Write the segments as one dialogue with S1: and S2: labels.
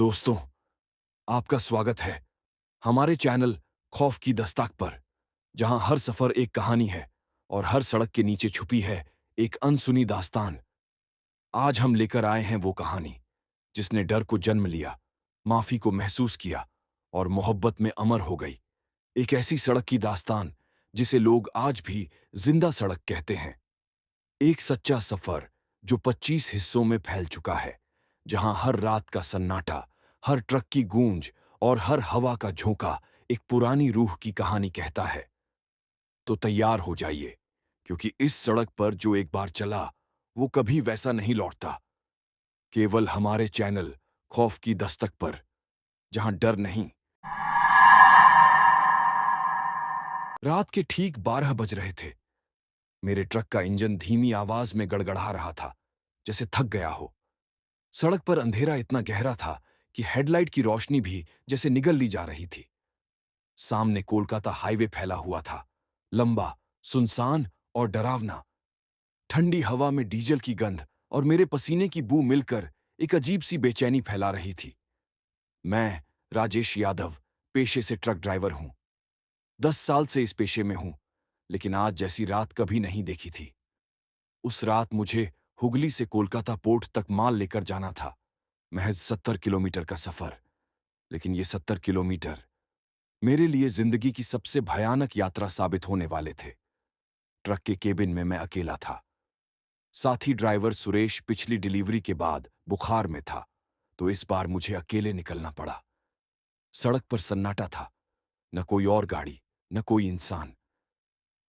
S1: दोस्तों, आपका स्वागत है हमारे चैनल खौफ की दस्तक पर, जहां हर सफर एक कहानी है और हर सड़क के नीचे छुपी है एक अनसुनी दास्तान। आज हम लेकर आए हैं वो कहानी जिसने डर को जन्म लिया, माफी को महसूस किया और मोहब्बत में अमर हो गई। एक ऐसी सड़क की दास्तान जिसे लोग आज भी जिंदा सड़क कहते हैं। एक सच्चा सफर जो 25 हिस्सों में फैल चुका है, जहां हर रात का सन्नाटा, हर ट्रक की गूंज और हर हवा का झोंका एक पुरानी रूह की कहानी कहता है। तो तैयार हो जाइए, क्योंकि इस सड़क पर जो एक बार चला वो कभी वैसा नहीं लौटता। केवल हमारे चैनल खौफ की दस्तक पर, जहां डर नहीं। रात के ठीक 12 बज रहे थे। मेरे ट्रक का इंजन धीमी आवाज में गड़गड़ा रहा था, जैसे थक गया हो। सड़क पर अंधेरा इतना गहरा था कि हेडलाइट की रोशनी भी जैसे निगल ली जा रही थी। सामने कोलकाता हाईवे फैला हुआ था, लंबा, सुनसान और डरावना। ठंडी हवा में डीजल की गंध और मेरे पसीने की बू मिलकर एक अजीब सी बेचैनी फैला रही थी। मैं, राजेश यादव, पेशे से ट्रक ड्राइवर हूं। 10 साल से इस पेशे में हूं, लेकिन आज जैसी रात कभी नहीं देखी थी। उस रात मुझे हुगली से कोलकाता पोर्ट तक माल लेकर जाना था। महज 70 किलोमीटर का सफर, लेकिन ये 70 किलोमीटर मेरे लिए जिंदगी की सबसे भयानक यात्रा साबित होने वाले थे। ट्रक के केबिन में मैं अकेला था। साथी ड्राइवर सुरेश पिछली डिलीवरी के बाद बुखार में था, तो इस बार मुझे अकेले निकलना पड़ा। सड़क पर सन्नाटा था, न कोई और गाड़ी, न कोई इंसान।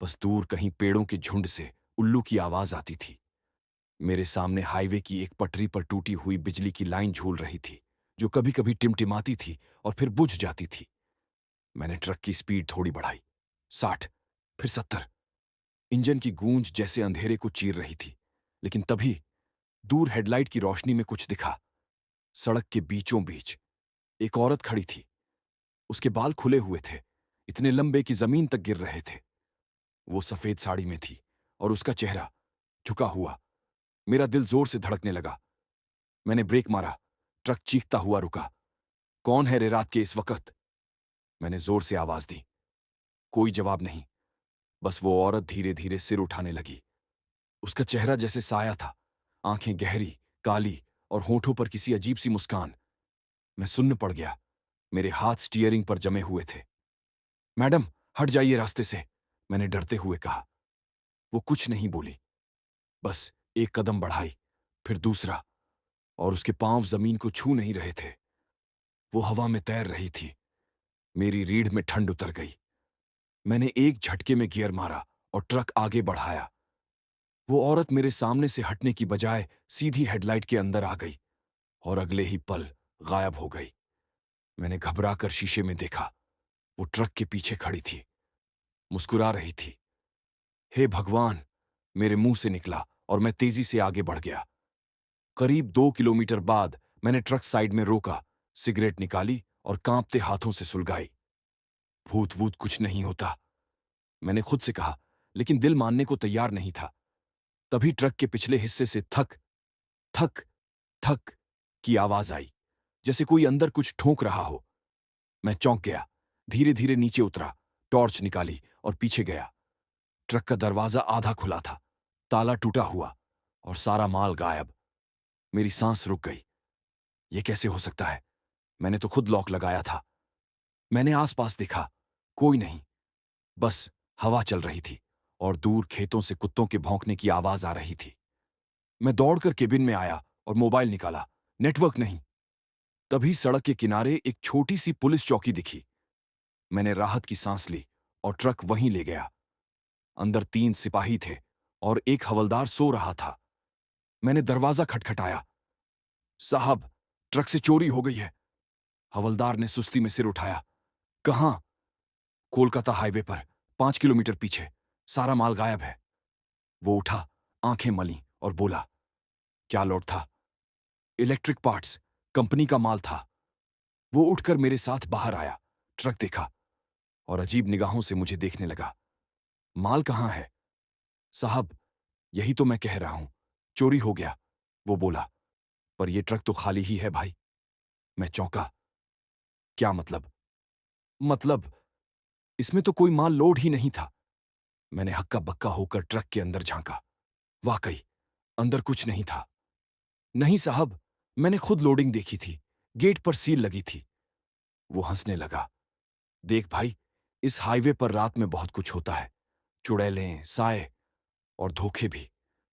S1: बस दूर कहीं पेड़ों के झुंड से उल्लू की आवाज आती थी। मेरे सामने हाईवे की एक पटरी पर टूटी हुई बिजली की लाइन झूल रही थी, जो कभी कभी टिमटिमाती थी और फिर बुझ जाती थी। मैंने ट्रक की स्पीड थोड़ी बढ़ाई, 60, फिर 70। इंजन की गूंज जैसे अंधेरे को चीर रही थी, लेकिन तभी दूर हेडलाइट की रोशनी में कुछ दिखा। सड़क के बीचों बीच एक औरत खड़ी थी। उसके बाल खुले हुए थे, इतने लंबे कि जमीन तक गिर रहे थे। वो सफेद साड़ी में थी और उसका चेहरा झुका हुआ। मेरा दिल जोर से धड़कने लगा। मैंने ब्रेक मारा। ट्रक चीखता हुआ रुका। कौन है रे रात के इस वक्त? मैंने जोर से आवाज दी। कोई जवाब नहीं। बस वो औरत धीरे धीरे सिर उठाने लगी। उसका चेहरा जैसे साया था, आंखें गहरी, काली और होठों पर किसी अजीब सी मुस्कान। मैं सुन्न पड़ गया। मेरे हाथ स्टीयरिंग पर जमे हुए थे। मैडम, हट जाइए रास्ते से, मैंने डरते हुए कहा। वो कुछ नहीं बोली, बस एक कदम बढ़ाई, फिर दूसरा, और उसके पांव जमीन को छू नहीं रहे थे। वो हवा में तैर रही थी। मेरी रीढ़ में ठंड उतर गई। मैंने एक झटके में गियर मारा और ट्रक आगे बढ़ाया। वो औरत मेरे सामने से हटने की बजाय सीधी हेडलाइट के अंदर आ गई और अगले ही पल गायब हो गई। मैंने घबराकर शीशे में देखा। वो ट्रक के पीछे खड़ी थी, मुस्कुरा रही थी। हे भगवान, मेरे मुंह से निकला और मैं तेजी से आगे बढ़ गया। करीब 2 किलोमीटर बाद मैंने ट्रक साइड में रोका, सिगरेट निकाली और कांपते हाथों से सुलगाई। भूत वूत कुछ नहीं होता, मैंने खुद से कहा, लेकिन दिल मानने को तैयार नहीं था। तभी ट्रक के पिछले हिस्से से थक थक थक की आवाज आई, जैसे कोई अंदर कुछ ठोंक रहा हो। मैं चौंक गया। धीरे धीरे नीचे उतरा, टॉर्च निकाली और पीछे गया। ट्रक का दरवाजा आधा खुला था, ताला टूटा हुआ और सारा माल गायब। मेरी सांस रुक गई। यह कैसे हो सकता है? मैंने तो खुद लॉक लगाया था। मैंने आसपास देखा, कोई नहीं, बस हवा चल रही थी और दूर खेतों से कुत्तों के भौंकने की आवाज आ रही थी। मैं दौड़कर केबिन में आया और मोबाइल निकाला। नेटवर्क नहीं। तभी सड़क के किनारे एक छोटी सी पुलिस चौकी दिखी। मैंने राहत की सांस ली और ट्रक वहीं ले गया। अंदर 3 सिपाही थे और एक हवलदार सो रहा था। मैंने दरवाजा खटखटाया। साहब, ट्रक से चोरी हो गई है। हवलदार ने सुस्ती में सिर उठाया। कहां? कोलकाता हाईवे पर, 5 किलोमीटर पीछे। सारा माल गायब है। वो उठा, आंखें मली और बोला। क्या लोड था? इलेक्ट्रिक पार्ट्स, कंपनी का माल था। वो उठकर मेरे साथ बाहर आया, ट्रक देखा और अजीब निगाहों से मुझे देखने लगा। माल कहां है? साहब, यही तो मैं कह रहा हूं, चोरी हो गया, वो बोला। पर यह ट्रक तो खाली ही है भाई। मैं चौंका। क्या मतलब? मतलब इसमें तो कोई माल लोड ही नहीं था। मैंने हक्का बक्का होकर ट्रक के अंदर झांका। वाकई अंदर कुछ नहीं था। नहीं साहब, मैंने खुद लोडिंग देखी थी। गेट पर सील लगी थी। वो हंसने लगा। देख भाई, इस हाईवे पर रात में बहुत कुछ होता है। चुड़ैलें, साए और धोखे भी।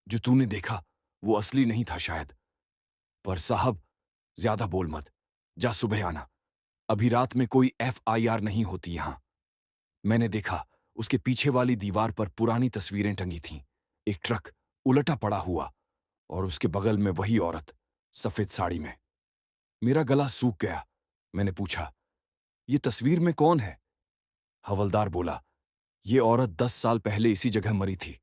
S1: जो तूने देखा वो असली नहीं था शायद। पर साहब, ज्यादा बोल मत। जा सुबह आना। अभी रात में कोई FIR नहीं होती यहां। मैंने देखा, उसके पीछे वाली दीवार पर पुरानी तस्वीरें टंगी थीं। एक ट्रक उलटा पड़ा हुआ और उसके बगल में वही औरत, सफेद साड़ी में। मेरा गला सूख गया। मैंने पूछा, ये तस्वीर में कौन है? हवलदार बोला, ये औरत 10 साल पहले इसी जगह मरी थी।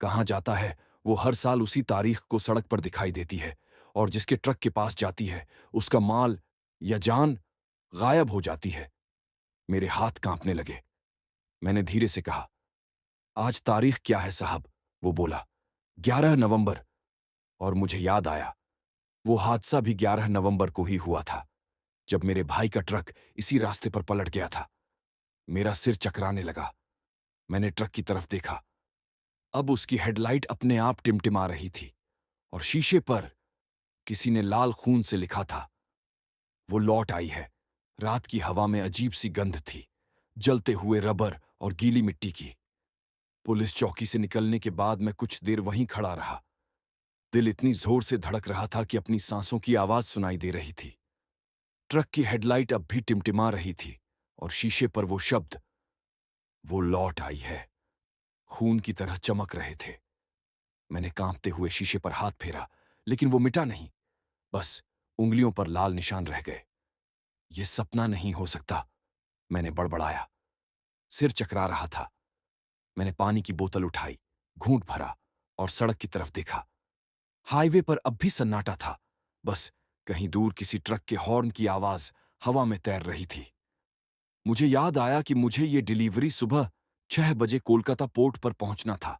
S1: कहाँ जाता है वो हर साल उसी तारीख को सड़क पर दिखाई देती है, और जिसके ट्रक के पास जाती है उसका माल या जान गायब हो जाती है। मेरे हाथ कांपने लगे। मैंने धीरे से कहा, आज तारीख क्या है साहब? वो बोला, 11 नवंबर। और मुझे याद आया, वो हादसा भी 11 नवंबर को ही हुआ था, जब मेरे भाई का ट्रक इसी रास्ते पर पलट गया था। मेरा सिर चकराने लगा। मैंने ट्रक की तरफ देखा। अब उसकी हेडलाइट अपने आप टिमटिमा रही थी, और शीशे पर किसी ने लाल खून से लिखा था, वो लौट आई है। रात की हवा में अजीब सी गंध थी, जलते हुए रबर और गीली मिट्टी की। पुलिस चौकी से निकलने के बाद मैं कुछ देर वहीं खड़ा रहा। दिल इतनी जोर से धड़क रहा था कि अपनी सांसों की आवाज सुनाई दे रही थी। ट्रक की हेडलाइट अब भी टिमटिमा रही थी, और शीशे पर वो शब्द, वो लौट आई है, खून की तरह चमक रहे थे। मैंने कांपते हुए शीशे पर हाथ फेरा, लेकिन वो मिटा नहीं। बस उंगलियों पर लाल निशान रह गए। ये सपना नहीं हो सकता, मैंने बड़बड़ाया। सिर चकरा रहा था। मैंने पानी की बोतल उठाई, घूंट भरा और सड़क की तरफ देखा। हाईवे पर अब भी सन्नाटा था। बस कहीं दूर किसी ट्रक के हॉर्न की आवाज हवा में तैर रही थी। मुझे याद आया कि मुझे ये डिलीवरी सुबह 6 बजे कोलकाता पोर्ट पर पहुंचना था।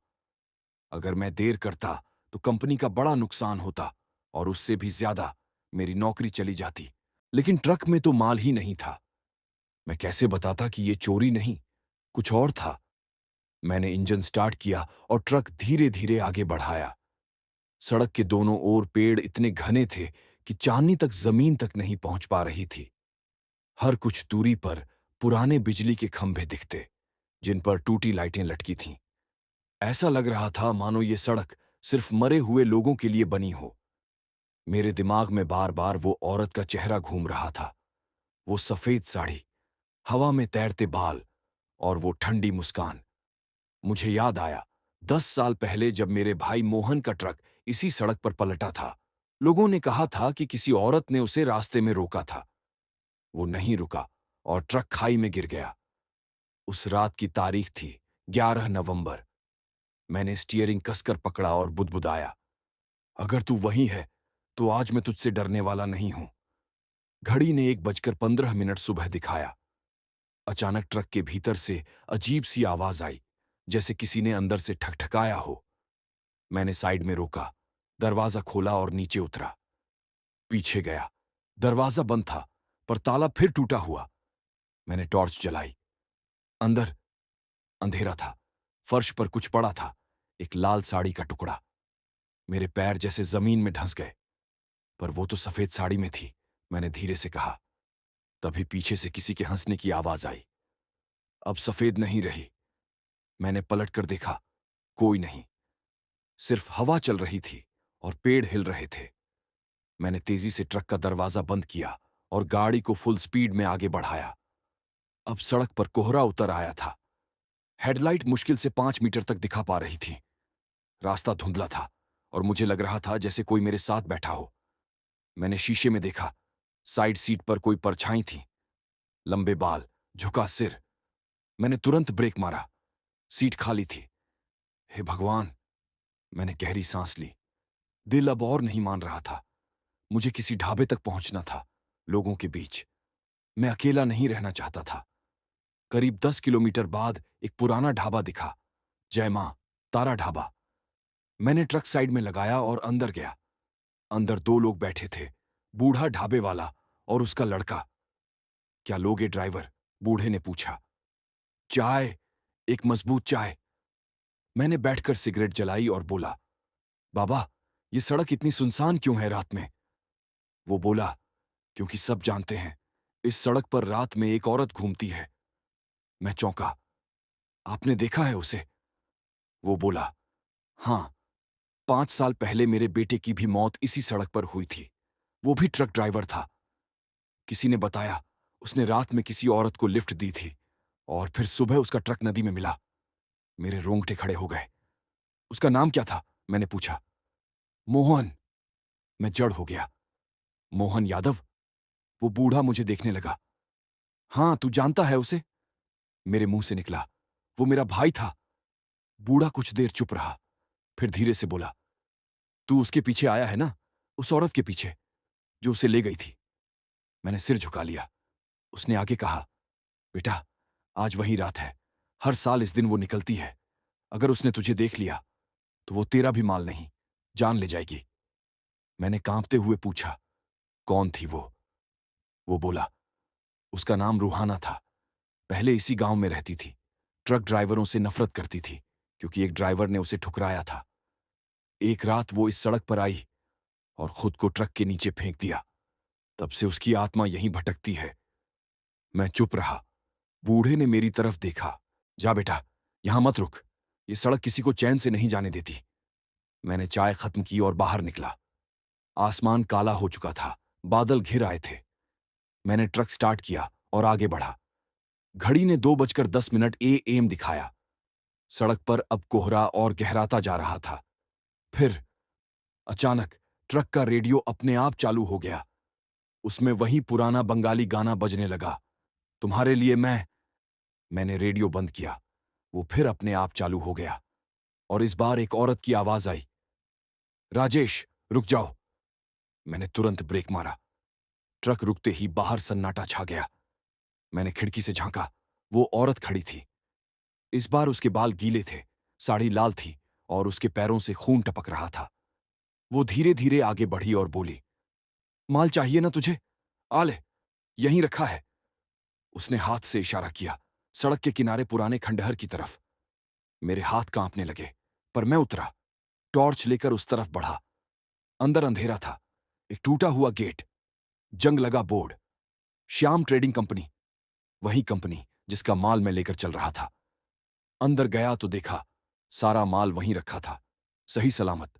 S1: अगर मैं देर करता तो कंपनी का बड़ा नुकसान होता, और उससे भी ज्यादा मेरी नौकरी चली जाती। लेकिन ट्रक में तो माल ही नहीं था। मैं कैसे बताता कि ये चोरी नहीं, कुछ और था? मैंने इंजन स्टार्ट किया और ट्रक धीरे धीरे आगे बढ़ाया। सड़क के दोनों ओर पेड़ इतने घने थे कि चांदनी तक जमीन तक नहीं पहुंच पा रही थी। हर कुछ दूरी पर पुराने बिजली के खंभे दिखते, जिन पर टूटी लाइटें लटकी थीं। ऐसा लग रहा था मानो ये सड़क सिर्फ मरे हुए लोगों के लिए बनी हो। मेरे दिमाग में बार बार वो औरत का चेहरा घूम रहा था। वो सफेद साड़ी, हवा में तैरते बाल और वो ठंडी मुस्कान। मुझे याद आया, 10 साल पहले जब मेरे भाई मोहन का ट्रक इसी सड़क पर पलटा था। लोगों ने कहा था कि किसी औरत ने उसे रास्ते में रोका था। वो नहीं रुका और ट्रक खाई में गिर गया। उस रात की तारीख थी 11 नवंबर। मैंने स्टीयरिंग कसकर पकड़ा और बुदबुदाया, अगर तू वहीं है तो आज मैं तुझसे डरने वाला नहीं हूं। घड़ी ने 1:15 सुबह दिखाया। अचानक ट्रक के भीतर से अजीब सी आवाज आई, जैसे किसी ने अंदर से ठकठकाया हो। मैंने साइड में रोका, दरवाजा खोला और नीचे उतरा। पीछे गया। दरवाजा बंद था, पर ताला फिर टूटा हुआ। मैंने टॉर्च जलाई। अंदर अंधेरा था। फर्श पर कुछ पड़ा था, एक लाल साड़ी का टुकड़ा। मेरे पैर जैसे जमीन में धंस गए। पर वो तो सफेद साड़ी में थी, मैंने धीरे से कहा। तभी पीछे से किसी के हंसने की आवाज आई। अब सफेद नहीं रही। मैंने पलट कर देखा, कोई नहीं। सिर्फ हवा चल रही थी और पेड़ हिल रहे थे। मैंने तेजी से ट्रक का दरवाजा बंद किया और गाड़ी को फुल स्पीड में आगे बढ़ाया। अब सड़क पर कोहरा उतर आया था। हेडलाइट मुश्किल से 5 मीटर तक दिखा पा रही थी। रास्ता धुंधला था और मुझे लग रहा था जैसे कोई मेरे साथ बैठा हो। मैंने शीशे में देखा, साइड सीट पर कोई परछाई थी, लंबे बाल, झुका सिर। मैंने तुरंत ब्रेक मारा। सीट खाली थी। हे भगवान! मैंने गहरी सांस ली। दिल अब और नहीं मान रहा था। मुझे किसी ढाबे तक पहुंचना था, लोगों के बीच। मैं अकेला नहीं रहना चाहता था। करीब 10 किलोमीटर बाद एक पुराना ढाबा दिखा, जय मां, तारा ढाबा। मैंने ट्रक साइड में लगाया और अंदर गया। अंदर दो लोग बैठे थे, बूढ़ा ढाबे वाला और उसका लड़का। क्या लोगे ड्राइवर? बूढ़े ने पूछा। चाय, एक मजबूत चाय। मैंने बैठकर सिगरेट जलाई और बोला, बाबा, ये सड़क इतनी सुनसान क्यों है रात में? वो बोला, क्योंकि सब जानते हैं इस सड़क पर रात में एक औरत घूमती है। मैं चौंका। आपने देखा है उसे? वो बोला, हां, 5 साल पहले मेरे बेटे की भी मौत इसी सड़क पर हुई थी। वो भी ट्रक ड्राइवर था। किसी ने बताया उसने रात में किसी औरत को लिफ्ट दी थी और फिर सुबह उसका ट्रक नदी में मिला। मेरे रोंगटे खड़े हो गए। उसका नाम क्या था? मैंने पूछा। मोहन। मैं जड़ हो गया। मोहन यादव? वो बूढ़ा मुझे देखने लगा। हां, तू जानता है उसे? मेरे मुंह से निकला। वो मेरा भाई था। बूढ़ा कुछ देर चुप रहा, फिर धीरे से बोला, तू उसके पीछे आया है ना, उस औरत के पीछे जो उसे ले गई थी। मैंने सिर झुका लिया। उसने आगे कहा, बेटा, आज वही रात है। हर साल इस दिन वो निकलती है। अगर उसने तुझे देख लिया तो वो तेरा भी माल नहीं, जान ले जाएगी। मैंने कांपते हुए पूछा, कौन थी वो? वो बोला, उसका नाम रूहाना था। पहले इसी गांव में रहती थी। ट्रक ड्राइवरों से नफरत करती थी क्योंकि एक ड्राइवर ने उसे ठुकराया था। एक रात वो इस सड़क पर आई और खुद को ट्रक के नीचे फेंक दिया। तब से उसकी आत्मा यहीं भटकती है। मैं चुप रहा। बूढ़े ने मेरी तरफ देखा। जा बेटा, यहां मत रुक। ये सड़क किसी को चैन से नहीं जाने देती। मैंने चाय खत्म की और बाहर निकला। आसमान काला हो चुका था। बादल घिर आए थे। मैंने ट्रक स्टार्ट किया और आगे बढ़ा। घड़ी ने 2:10 AM दिखाया। सड़क पर अब कोहरा और गहराता जा रहा था। फिर अचानक ट्रक का रेडियो अपने आप चालू हो गया। उसमें वही पुराना बंगाली गाना बजने लगा, तुम्हारे लिए मैं। मैंने रेडियो बंद किया। वो फिर अपने आप चालू हो गया और इस बार एक औरत की आवाज आई, राजेश, रुक जाओ। मैंने तुरंत ब्रेक मारा। ट्रक रुकते ही बाहर सन्नाटा छा गया। मैंने खिड़की से झांका। वो औरत खड़ी थी। इस बार उसके बाल गीले थे, साड़ी लाल थी और उसके पैरों से खून टपक रहा था। वो धीरे धीरे आगे बढ़ी और बोली, माल चाहिए ना तुझे? आ ले, यहीं रखा है। उसने हाथ से इशारा किया, सड़क के किनारे पुराने खंडहर की तरफ। मेरे हाथ कांपने लगे, पर मैं उतरा। टॉर्च लेकर उस तरफ बढ़ा। अंदर अंधेरा था। एक टूटा हुआ गेट, जंग लगा बोर्ड, श्याम ट्रेडिंग कंपनी। वही कंपनी जिसका माल मैं लेकर चल रहा था। अंदर गया तो देखा सारा माल वहीं रखा था, सही सलामत।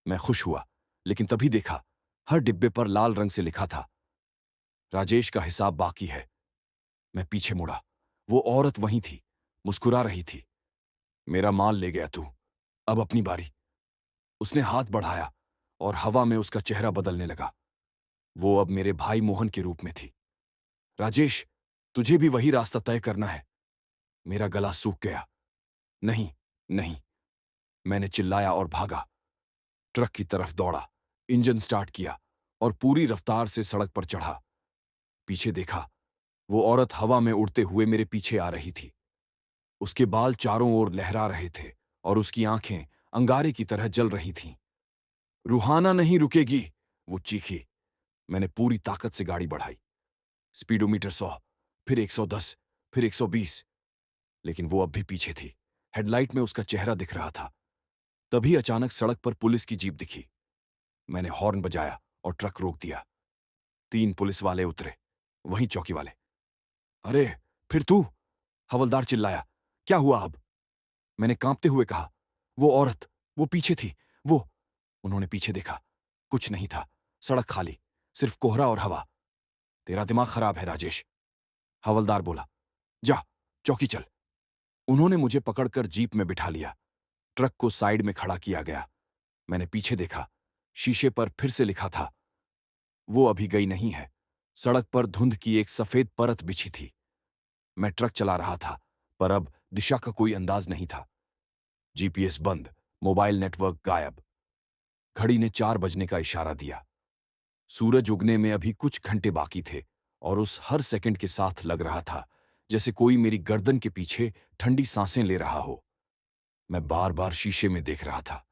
S1: मैं खुश हुआ, लेकिन तभी देखा हर डिब्बे पर लाल रंग से लिखा था, राजेश का हिसाब बाकी है। मैं पीछे मुड़ा। वो औरत वहीं थी, मुस्कुरा रही थी। मेरा माल ले गया तू, अब अपनी बारी। उसने हाथ बढ़ाया और हवा में उसका चेहरा बदलने लगा। वो अब मेरे भाई मोहन के रूप में थी। राजेश, तुझे भी वही रास्ता तय करना है। मेरा गला सूख गया। नहीं, नहीं। मैंने चिल्लाया और भागा। ट्रक की तरफ दौड़ा, इंजन स्टार्ट किया और पूरी रफ्तार से सड़क पर चढ़ा। पीछे देखा, वो औरत हवा में उड़ते हुए मेरे पीछे आ रही थी। उसके बाल चारों ओर लहरा रहे थे और उसकी आंखें अंगारे की तरह जल रही थीं। रूहाना नहीं रुकेगी, वो चीखी। मैंने पूरी ताकत से गाड़ी बढ़ाई। स्पीडोमीटर 100, फिर 110, फिर 120। लेकिन वो अब भी पीछे थी। हेडलाइट में उसका चेहरा दिख रहा था। तभी अचानक सड़क पर पुलिस की जीप दिखी। मैंने हॉर्न बजाया और ट्रक रोक दिया। 3 पुलिस वाले उतरे, वहीं चौकी वाले। अरे, फिर तू? हवलदार चिल्लाया। क्या हुआ अब? मैंने कांपते हुए कहा, वो औरत, वो पीछे थी, वो। उन्होंने पीछे देखा। कुछ नहीं था, सड़क खाली, सिर्फ कोहरा और हवा। तेरा दिमाग खराब है राजेश, हवलदार बोला। जा, चौकी चल। उन्होंने मुझे पकड़कर जीप में बिठा लिया। ट्रक को साइड में खड़ा किया गया। मैंने पीछे देखा। शीशे पर फिर से लिखा था, वो अभी गई नहीं है। सड़क पर धुंध की एक सफेद परत बिछी थी। मैं ट्रक चला रहा था, पर अब दिशा का कोई अंदाज नहीं था। जीपीएस बंद, मोबाइल नेटवर्क गायब। घड़ी ने 4 बजने का इशारा दिया। सूरज उगने में अभी कुछ घंटे बाकी थे और उस हर सेकंड के साथ लग रहा था जैसे कोई मेरी गर्दन के पीछे ठंडी सांसें ले रहा हो। मैं बार बार शीशे में देख रहा था।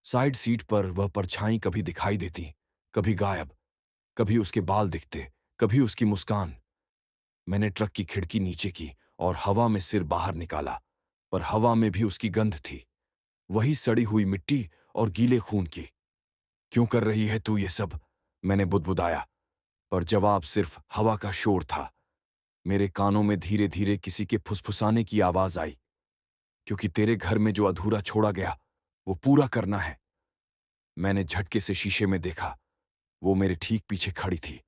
S1: साइड सीट पर वह परछाई कभी दिखाई देती, कभी गायब। कभी उसके बाल दिखते, कभी उसकी मुस्कान। मैंने ट्रक की खिड़की नीचे की और हवा में सिर बाहर निकाला, पर हवा में भी उसकी गंध थी, वही सड़ी हुई मिट्टी और गीले खून की। क्यों कर रही है तू ये सब? मैंने बुदबुदाया, पर जवाब सिर्फ हवा का शोर था। मेरे कानों में धीरे धीरे किसी के फुसफुसाने की आवाज आई, क्योंकि तेरे घर में जो अधूरा छोड़ा गया वो पूरा करना है। मैंने झटके से शीशे में देखा। वो मेरे ठीक पीछे खड़ी थी,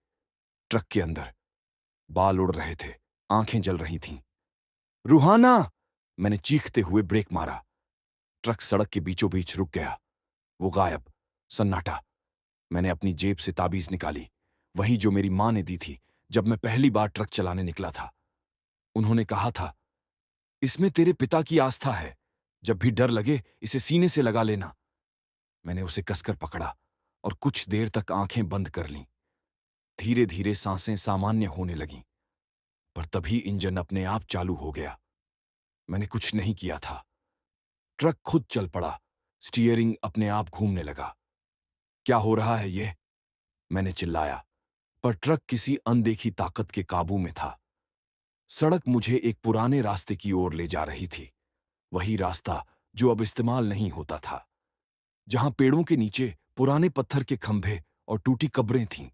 S1: ट्रक के अंदर। बाल उड़ रहे थे, आंखें जल रही थीं। रूहाना! मैंने चीखते हुए ब्रेक मारा। ट्रक सड़क के बीचों बीच रुक गया। वो गायब, सन्नाटा। मैंने अपनी जेब से ताबीज निकाली, वही जो मेरी मां ने दी थी जब मैं पहली बार ट्रक चलाने निकला था। उन्होंने कहा था, इसमें तेरे पिता की आस्था है, जब भी डर लगे इसे सीने से लगा लेना। मैंने उसे कसकर पकड़ा और कुछ देर तक आंखें बंद कर लीं। धीरे धीरे सांसें सामान्य होने लगीं, पर तभी इंजन अपने आप चालू हो गया। मैंने कुछ नहीं किया था। ट्रक खुद चल पड़ा, स्टीयरिंग अपने आप घूमने लगा। क्या हो रहा है ये? मैंने चिल्लाया, पर ट्रक किसी अनदेखी ताकत के काबू में था। सड़क मुझे एक पुराने रास्ते की ओर ले जा रही थी, वही रास्ता जो अब इस्तेमाल नहीं होता था, जहां पेड़ों के नीचे पुराने पत्थर के खंभे और टूटी कब्रें थीं।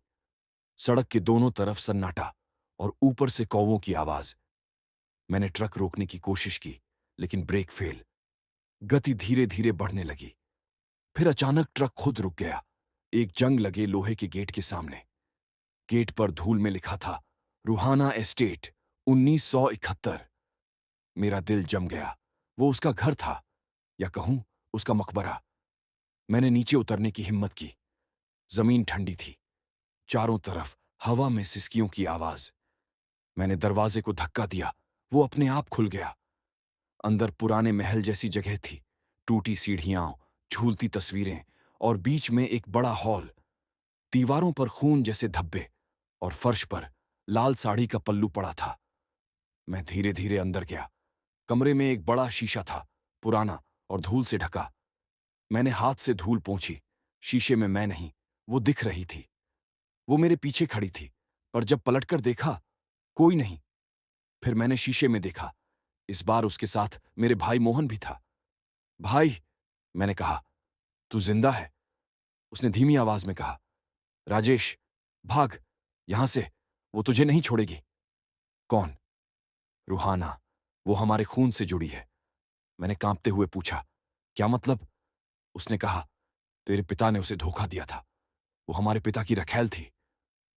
S1: सड़क के दोनों तरफ सन्नाटा और ऊपर से कौवों की आवाज। मैंने ट्रक रोकने की कोशिश की, लेकिन ब्रेक फेल। गति धीरे धीरे बढ़ने लगी। फिर अचानक ट्रक खुद रुक गया, एक जंग लगे लोहे के गेट के सामने। गेट पर धूल में लिखा था, रूहाना एस्टेट, 1971। मेरा दिल जम गया। वो उसका घर था, या कहूं उसका मकबरा। मैंने नीचे उतरने की हिम्मत की। जमीन ठंडी थी, चारों तरफ हवा में सिसकियों की आवाज। मैंने दरवाजे को धक्का दिया, वो अपने आप खुल गया। अंदर पुराने महल जैसी जगह थी, टूटी सीढ़ियां, झूलती तस्वीरें और बीच में एक बड़ा हॉल। दीवारों पर खून जैसे धब्बे और फर्श पर लाल साड़ी का पल्लू पड़ा था। मैं धीरे धीरे अंदर गया। कमरे में एक बड़ा शीशा था, पुराना और धूल से ढका। मैंने हाथ से धूल पोंछी। शीशे में मैं नहीं, वो दिख रही थी। वो मेरे पीछे खड़ी थी, पर जब पलटकर देखा, कोई नहीं। फिर मैंने शीशे में देखा। इस बार उसके साथ मेरे भाई मोहन भी था। भाई, मैंने कहा, तू जिंदा है? उसने धीमी आवाज में कहा, राजेश, भाग यहां से, वो तुझे नहीं छोड़ेगी। कौन? रूहाना। वो हमारे खून से जुड़ी है। मैंने कांपते हुए पूछा, क्या मतलब? उसने कहा, तेरे पिता ने उसे धोखा दिया था। वो हमारे पिता की रखैल थी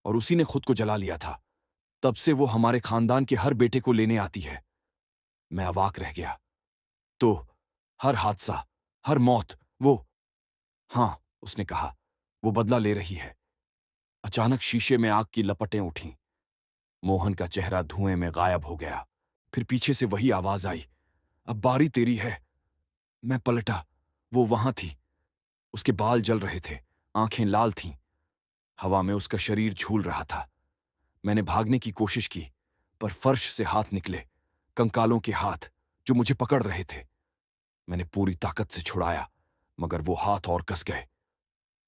S1: और उसी ने खुद को जला लिया था। तब से वो हमारे खानदान के हर बेटे को लेने आती है। मैं अवाक रह गया। तो हर हादसा, हर मौत, वो? हां, उसने कहा, वो बदला ले रही है। अचानक शीशे में आग की लपटें उठीं। मोहन का चेहरा धुएं में गायब हो गया। फिर पीछे से वही आवाज आई, अब बारी तेरी है। मैं पलटा। वो वहां थी। उसके बाल जल रहे थे, आंखें लाल थीं। हवा में उसका शरीर झूल रहा था। मैंने भागने की कोशिश की, पर फर्श से हाथ निकले, कंकालों के हाथ जो मुझे पकड़ रहे थे। मैंने पूरी ताकत से छुड़ाया, मगर वो हाथ और कस गए।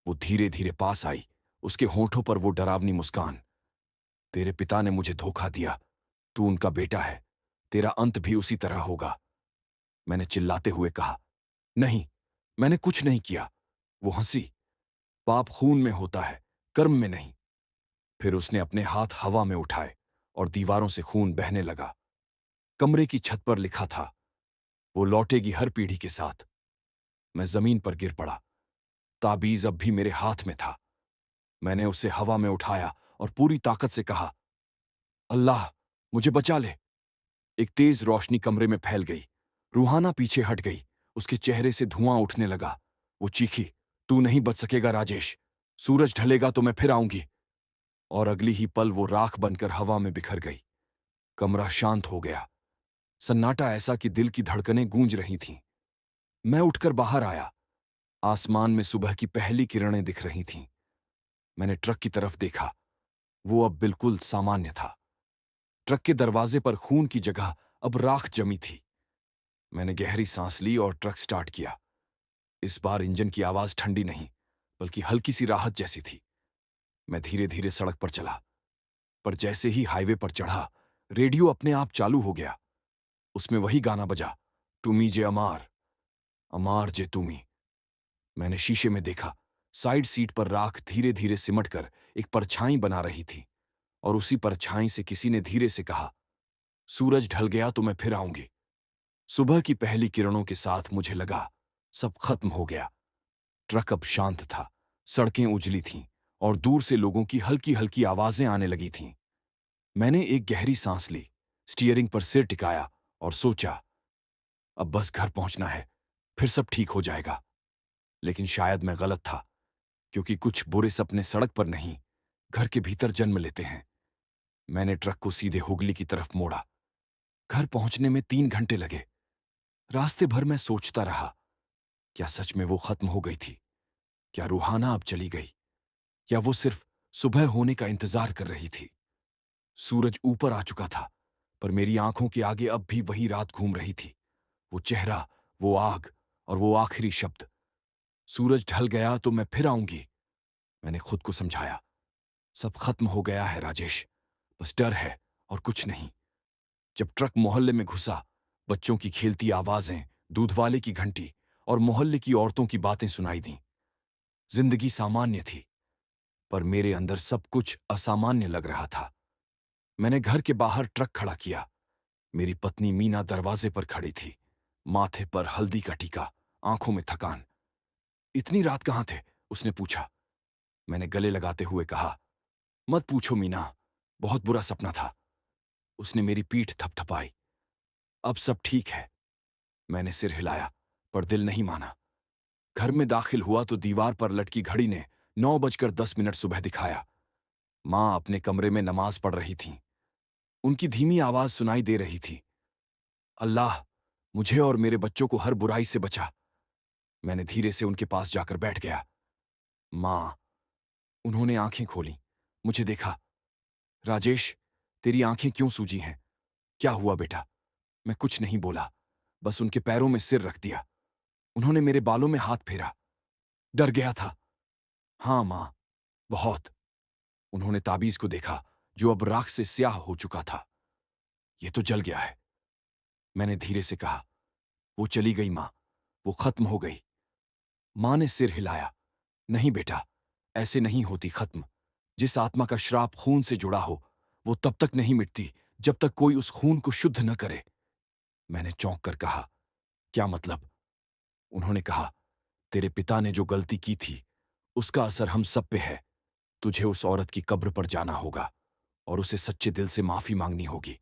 S1: वो धीरे धीरे पास आई, उसके होठों पर वो डरावनी मुस्कान। तेरे पिता ने मुझे धोखा दिया। तू उनका बेटा है, तेरा अंत भी उसी तरह होगा। मैंने चिल्लाते हुए कहा, नहीं, मैंने कुछ नहीं किया। वो हंसी। पाप खून में होता है, कर्म में नहीं। फिर उसने अपने हाथ हवा में उठाए और दीवारों से खून बहने लगा। कमरे की छत पर लिखा था, वो लौटेगी हर पीढ़ी के साथ। मैं जमीन पर गिर पड़ा। ताबीज अब भी मेरे हाथ में था। मैंने उसे हवा में उठाया और पूरी ताकत से कहा, अल्लाह, मुझे बचा ले। एक तेज रोशनी कमरे में फैल गई। रूहाना पीछे हट गई। उसके चेहरे से धुआं उठने लगा। वो चीखी, तू नहीं बच सकेगा राजेश। सूरज ढलेगा तो मैं फिर आऊंगी। और अगली ही पल वो राख बनकर हवा में बिखर गई। कमरा शांत हो गया। सन्नाटा ऐसा कि दिल की धड़कनें गूंज रही थीं। मैं उठकर बाहर आया। आसमान में सुबह की पहली किरणें दिख रही थीं। मैंने ट्रक की तरफ देखा। वो अब बिल्कुल सामान्य था। ट्रक के दरवाजे पर खून की जगह अब राख जमी थी। मैंने गहरी सांस ली और ट्रक स्टार्ट किया। इस बार इंजन की आवाज ठंडी नहीं, बल्कि हल्की सी राहत जैसी थी। मैं धीरे धीरे सड़क पर चला। पर जैसे ही हाईवे पर चढ़ा, रेडियो अपने आप चालू हो गया। उसमें वही गाना बजा, तुमी जे अमार, अमार जे तुमी। मैंने शीशे में देखा, साइड सीट पर राख धीरे धीरे सिमटकर एक परछाई बना रही थी, और उसी परछाई से किसी ने धीरे से कहा, सूरज ढल गया तो मैं फिर आऊंगी। सुबह की पहली किरणों के साथ मुझे लगा सब खत्म हो गया। ट्रक अब शांत था, सड़कें उजली थीं, और दूर से लोगों की हल्की हल्की आवाजें आने लगी थीं। मैंने एक गहरी सांस ली, स्टीयरिंग पर सिर टिकाया और सोचा, अब बस घर पहुंचना है, फिर सब ठीक हो जाएगा। लेकिन शायद मैं गलत था, क्योंकि कुछ बुरे सपने सड़क पर नहीं, घर के भीतर जन्म लेते हैं। मैंने ट्रक को सीधे हुगली की तरफ मोड़ा। घर पहुंचने में 3 घंटे लगे। रास्ते भर मैं सोचता रहा, क्या सच में वो खत्म हो गई थी? क्या रूहाना अब चली गई, या वो सिर्फ सुबह होने का इंतजार कर रही थी? सूरज ऊपर आ चुका था, पर मेरी आंखों के आगे अब भी वही रात घूम रही थी। वो चेहरा, वो आग, और वो आखिरी शब्द, सूरज ढल गया तो मैं फिर आऊंगी। मैंने खुद को समझाया, सब खत्म हो गया है राजेश, बस डर है और कुछ नहीं। जब ट्रक मोहल्ले में घुसा, बच्चों की खेलती आवाजें, दूध वाले की घंटी और मोहल्ले की औरतों की बातें सुनाई दीं। जिंदगी सामान्य थी, पर मेरे अंदर सब कुछ असामान्य लग रहा था। मैंने घर के बाहर ट्रक खड़ा किया। मेरी पत्नी मीना दरवाजे पर खड़ी थी, माथे पर हल्दी का टीका, आंखों में थकान। इतनी रात कहां थे? उसने पूछा। मैंने गले लगाते हुए कहा, मत पूछो मीना, बहुत बुरा सपना था। उसने मेरी पीठ थपथपाई। अब सब ठीक है। मैंने सिर हिलाया, पर दिल नहीं माना। घर में दाखिल हुआ तो दीवार पर लटकी घड़ी ने 9:10 सुबह दिखाया। मां अपने कमरे में नमाज पढ़ रही थीं। उनकी धीमी आवाज सुनाई दे रही थी, अल्लाह, मुझे और मेरे बच्चों को हर बुराई से बचा। मैंने धीरे से उनके पास जाकर बैठ गया। मां, उन्होंने आंखें खोली, मुझे देखा। राजेश, तेरी आंखें क्यों सूजी हैं? क्या हुआ बेटा? मैं कुछ नहीं बोला, बस उनके पैरों में सिर रख दिया। उन्होंने मेरे बालों में हाथ फेरा। डर गया था। हाँ मां, बहुत। उन्होंने ताबीज को देखा, जो अब राख से स्याह हो चुका था। ये तो जल गया है। मैंने धीरे से कहा, वो चली गई मां, वो खत्म हो गई। मां ने सिर हिलाया, नहीं बेटा, ऐसे नहीं होती खत्म। जिस आत्मा का श्राप खून से जुड़ा हो, वो तब तक नहीं मिटती जब तक कोई उस खून को शुद्ध न करे। मैंने चौंक कर कहा, क्या मतलब? उन्होंने कहा, तेरे पिता ने जो गलती की थी, उसका असर हम सब पे है। तुझे उस औरत की कब्र पर जाना होगा और उसे सच्चे दिल से माफी मांगनी होगी।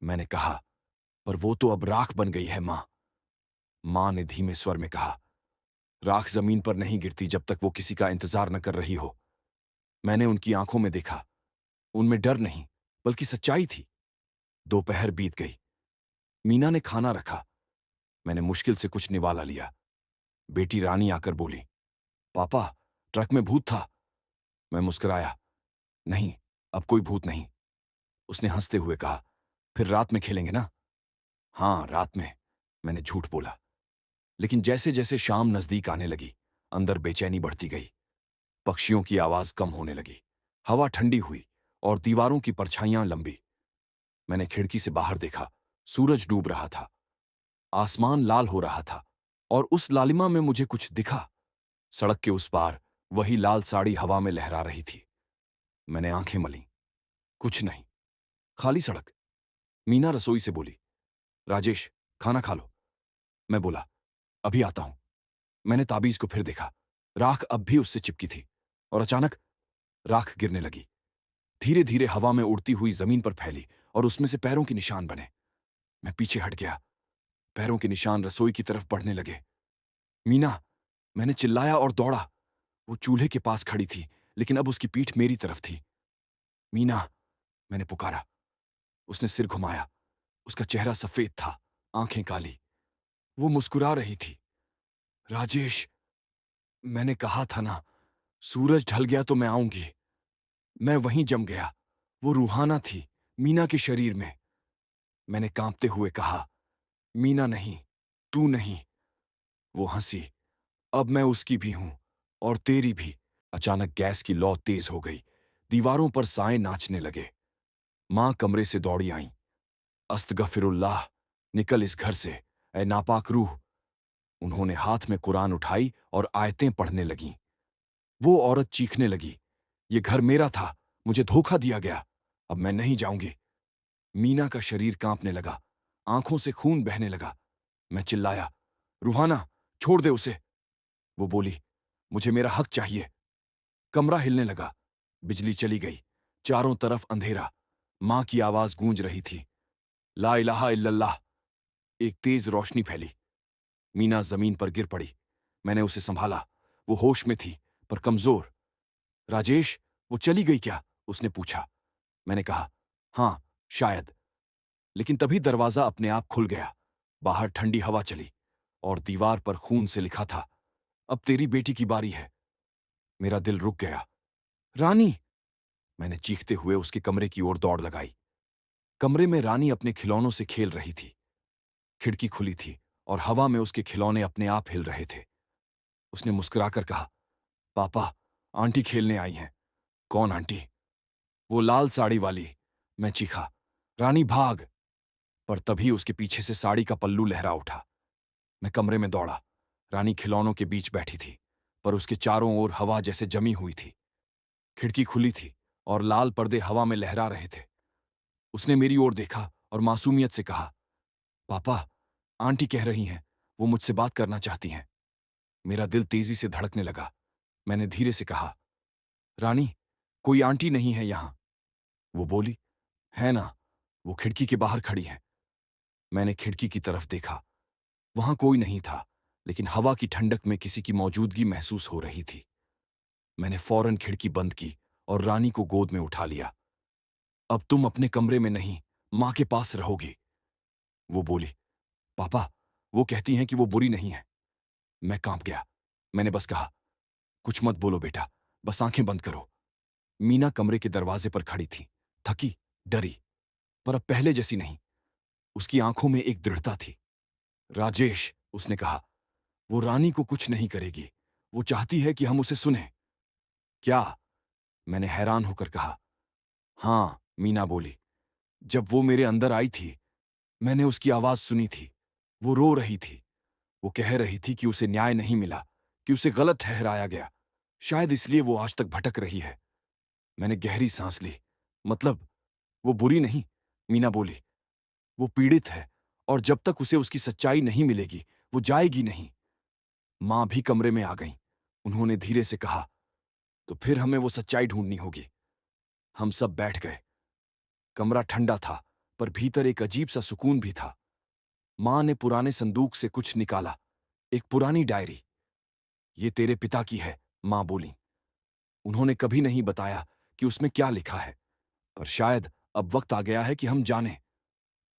S1: मैंने कहा, पर वो तो अब राख बन गई है मां। मां ने धीमे स्वर में कहा, राख जमीन पर नहीं गिरती जब तक वो किसी का इंतजार न कर रही हो। मैंने उनकी आंखों में देखा, उनमें डर नहीं, बल्कि सच्चाई थी। दोपहर बीत गई। मीना ने खाना रखा। मैंने मुश्किल से कुछ निवाला लिया। बेटी रानी आकर बोली, पापा, ट्रक में भूत था। मैं मुस्कुराया, नहीं, अब कोई भूत नहीं। उसने हंसते हुए कहा, फिर रात में खेलेंगे ना? हाँ, रात में। मैंने झूठ बोला। लेकिन जैसे जैसे शाम नजदीक आने लगी, अंदर बेचैनी बढ़ती गई। पक्षियों की आवाज कम होने लगी, हवा ठंडी हुई, और दीवारों की परछाइयां लंबी। मैंने खिड़की से बाहर देखा। सूरज डूब रहा था, आसमान लाल हो रहा था, और उस लालिमा में मुझे कुछ दिखा। सड़क के उस पार वही लाल साड़ी हवा में लहरा रही थी। मैंने आंखें मलीं, कुछ नहीं, खाली सड़क। मीना रसोई से बोली, राजेश, खाना खा लो। मैं बोला, अभी आता हूं। मैंने ताबीज को फिर देखा। राख अब भी उससे चिपकी थी, और अचानक राख गिरने लगी। धीरे धीरे हवा में उड़ती हुई जमीन पर फैली, और उसमें से पैरों के निशान बने। मैं पीछे हट गया। पैरों के निशान रसोई की तरफ बढ़ने लगे। मीना, मैंने चिल्लाया और दौड़ा। वो चूल्हे के पास खड़ी थी, लेकिन अब उसकी पीठ मेरी तरफ थी। मीना, मैंने पुकारा। उसने सिर घुमाया। उसका चेहरा सफेद था, आंखें काली। वो मुस्कुरा रही थी। राजेश, मैंने कहा था ना, सूरज ढल गया तो मैं आऊंगी। मैं वहीं जम गया। वो रूहाना थी, मीना के शरीर में। मैंने कांपते हुए कहा, मीना नहीं, तू नहीं। वो हंसी, अब मैं उसकी भी हूं, और तेरी भी। अचानक गैस की लौ तेज हो गई। दीवारों पर साए नाचने लगे। मां कमरे से दौड़ी आईं। अस्तगफिरुल्लाह, निकल इस घर से, ए नापाक रूह। उन्होंने हाथ में कुरान उठाई और आयतें पढ़ने लगीं। वो औरत चीखने लगी, ये घर मेरा था, मुझे धोखा दिया गया, अब मैं नहीं जाऊंगी। मीना का शरीर कांपने लगा, आंखों से खून बहने लगा। मैं चिल्लाया, रूहाना, छोड़ दे उसे। वो बोली, मुझे मेरा हक चाहिए। कमरा हिलने लगा, बिजली चली गई, चारों तरफ अंधेरा। मां की आवाज गूंज रही थी, ला इलाहा इल्लल्लाह। एक तेज रोशनी फैली। मीना जमीन पर गिर पड़ी। मैंने उसे संभाला। वो होश में थी, पर कमजोर। राजेश, वो चली गई क्या? उसने पूछा। मैंने कहा, हां, शायद। लेकिन तभी दरवाजा अपने आप खुल गया। बाहर ठंडी हवा चली और दीवार पर खून से लिखा था, अब तेरी बेटी की बारी है। मेरा दिल रुक गया। रानी! मैंने चीखते हुए उसके कमरे की ओर दौड़ लगाई। कमरे में रानी अपने खिलौनों से खेल रही थी। खिड़की खुली थी और हवा में उसके खिलौने अपने आप हिल रहे थे। उसने मुस्कुराकर कहा, पापा, आंटी खेलने आई हैं। कौन आंटी? वो लाल साड़ी वाली। मैं चीखा, रानी भाग! पर तभी उसके पीछे से साड़ी का पल्लू लहरा उठा। मैं कमरे में दौड़ा। रानी खिलौनों के बीच बैठी थी, पर उसके चारों ओर हवा जैसे जमी हुई थी। खिड़की खुली थी और लाल पर्दे हवा में लहरा रहे थे। उसने मेरी ओर देखा और मासूमियत से कहा, पापा, आंटी कह रही हैं, वो मुझसे बात करना चाहती हैं। मेरा दिल तेजी से धड़कने लगा। मैंने धीरे से कहा, रानी, कोई आंटी नहीं है यहां। वो बोली, है ना, वो खिड़की के बाहर खड़ी है। मैंने खिड़की की तरफ देखा। वहां कोई नहीं था, लेकिन हवा की ठंडक में किसी की मौजूदगी महसूस हो रही थी। मैंने फौरन खिड़की बंद की और रानी को गोद में उठा लिया। अब तुम अपने कमरे में नहीं, मां के पास रहोगी। वो बोली, पापा, वो कहती हैं कि वो बुरी नहीं है। मैं कांप गया। मैंने बस कहा, कुछ मत बोलो बेटा, बस आंखें बंद करो। मीना कमरे के दरवाजे पर खड़ी थी, थकी, डरी, पर अब पहले जैसी नहीं। उसकी आंखों में एक दृढ़ता थी। राजेश, उसने कहा, वो रानी को कुछ नहीं करेगी। वो चाहती है कि हम उसे सुनें। क्या? मैंने हैरान होकर कहा। हां, मीना बोली, जब वो मेरे अंदर आई थी, मैंने उसकी आवाज सुनी थी। वो रो रही थी। वो कह रही थी कि उसे न्याय नहीं मिला, कि उसे गलत ठहराया गया। शायद इसलिए वो आज तक भटक रही है। मैंने गहरी सांस ली। मतलब, वो बुरी नहीं, मीना बोली। वो पीड़ित है, और जब तक उसे उसकी सच्चाई नहीं मिलेगी, वो जाएगी नहीं। मां भी कमरे में आ गईं। उन्होंने धीरे से कहा, तो फिर हमें वो सच्चाई ढूंढनी होगी। हम सब बैठ गए। कमरा ठंडा था, पर भीतर एक अजीब सा सुकून भी था। मां ने पुराने संदूक से कुछ निकाला, एक पुरानी डायरी। ये तेरे पिता की है, मां बोली। उन्होंने कभी नहीं बताया कि उसमें क्या लिखा है, पर शायद अब वक्त आ गया है कि हम जानें।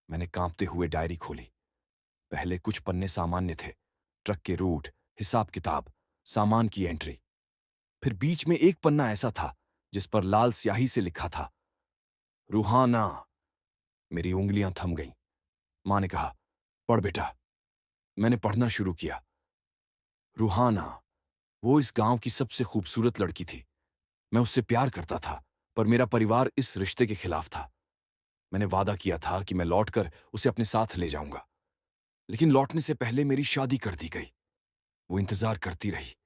S1: मैंने कांपते हुए डायरी खोली। पहले कुछ पन्ने सामान्य थे, ट्रक के रूट, हिसाब किताब, सामान की एंट्री। फिर बीच में एक पन्ना ऐसा था जिस पर लाल स्याही से लिखा था, रूहाना। मेरी उंगलियां थम गईं। मां ने कहा, पढ़ बेटा। मैंने पढ़ना शुरू किया। रूहाना, वो इस गांव की सबसे खूबसूरत लड़की थी। मैं उससे प्यार करता था, पर मेरा परिवार इस रिश्ते के खिलाफ था। मैंने वादा किया था कि मैं लौटकर उसे अपने साथ ले जाऊंगा, लेकिन लौटने से पहले मेरी शादी कर दी गई। वो इंतजार करती रही,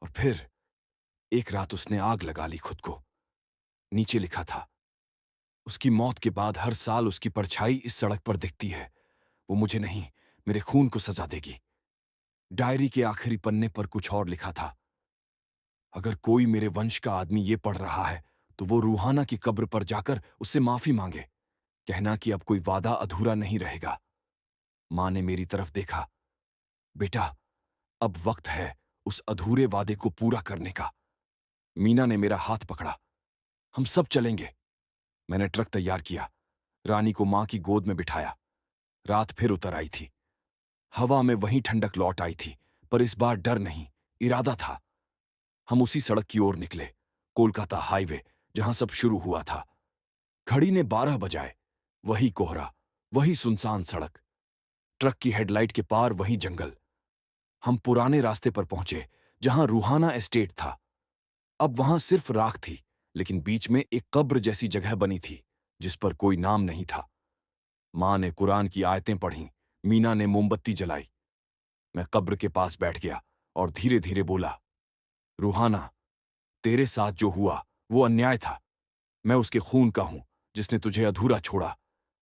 S1: और फिर एक रात उसने आग लगा ली खुद को। नीचे लिखा था, उसकी मौत के बाद हर साल उसकी परछाई इस सड़क पर दिखती है। वो मुझे नहीं, मेरे खून को सजा देगी। डायरी के आखिरी पन्ने पर कुछ और लिखा था, अगर कोई मेरे वंश का आदमी ये पढ़ रहा है, तो वो रूहाना की कब्र पर जाकर उससे माफी मांगे। कहना कि अब कोई वादा अधूरा नहीं रहेगा। मां ने मेरी तरफ देखा। बेटा, अब वक्त है उस अधूरे वादे को पूरा करने का। मीना ने मेरा हाथ पकड़ा। हम सब चलेंगे। मैंने ट्रक तैयार किया, रानी को मां की गोद में बिठाया। रात फिर उतर आई थी। हवा में वही ठंडक लौट आई थी, पर इस बार डर नहीं, इरादा था। हम उसी सड़क की ओर निकले, कोलकाता हाईवे, जहां सब शुरू हुआ था। घड़ी ने 12 बजाए। वही कोहरा, वही सुनसान सड़क, ट्रक की हेडलाइट के पार वही जंगल। हम पुराने रास्ते पर पहुंचे, जहां रूहाना एस्टेट था। अब वहां सिर्फ राख थी, लेकिन बीच में एक कब्र जैसी जगह बनी थी जिस पर कोई नाम नहीं था। माँ ने कुरान की आयतें पढ़ीं, मीना ने मोमबत्ती जलाई। मैं कब्र के पास बैठ गया और धीरे धीरे बोला, रूहाना, तेरे साथ जो हुआ वो अन्याय था। मैं उसके खून का हूं जिसने तुझे अधूरा छोड़ा,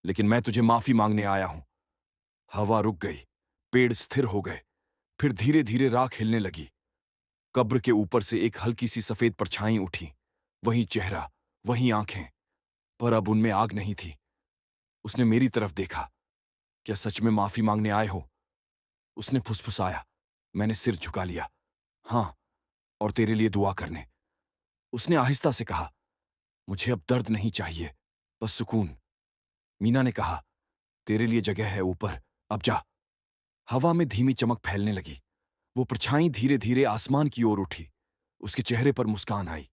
S1: लेकिन मैं तुझे माफी मांगने आया हूं। हवा रुक गई, पेड़ स्थिर हो गए, फिर धीरे धीरे राख हिलने लगी। कब्र के ऊपर से एक हल्की सी सफेद परछाई उठी। वही चेहरा, वही आंखें, पर अब उनमें आग नहीं थी। उसने मेरी तरफ देखा। क्या सच में माफी मांगने आए हो? उसने फुसफुसाया। मैंने सिर झुका लिया। हाँ, और तेरे लिए दुआ करने। उसने आहिस्ता से कहा, मुझे अब दर्द नहीं चाहिए, बस सुकून। मीना ने कहा, तेरे लिए जगह है ऊपर, अब जा। हवा में धीमी चमक फैलने लगी। वो परछाई धीरे धीरे आसमान की ओर उठी। उसके चेहरे पर मुस्कान आई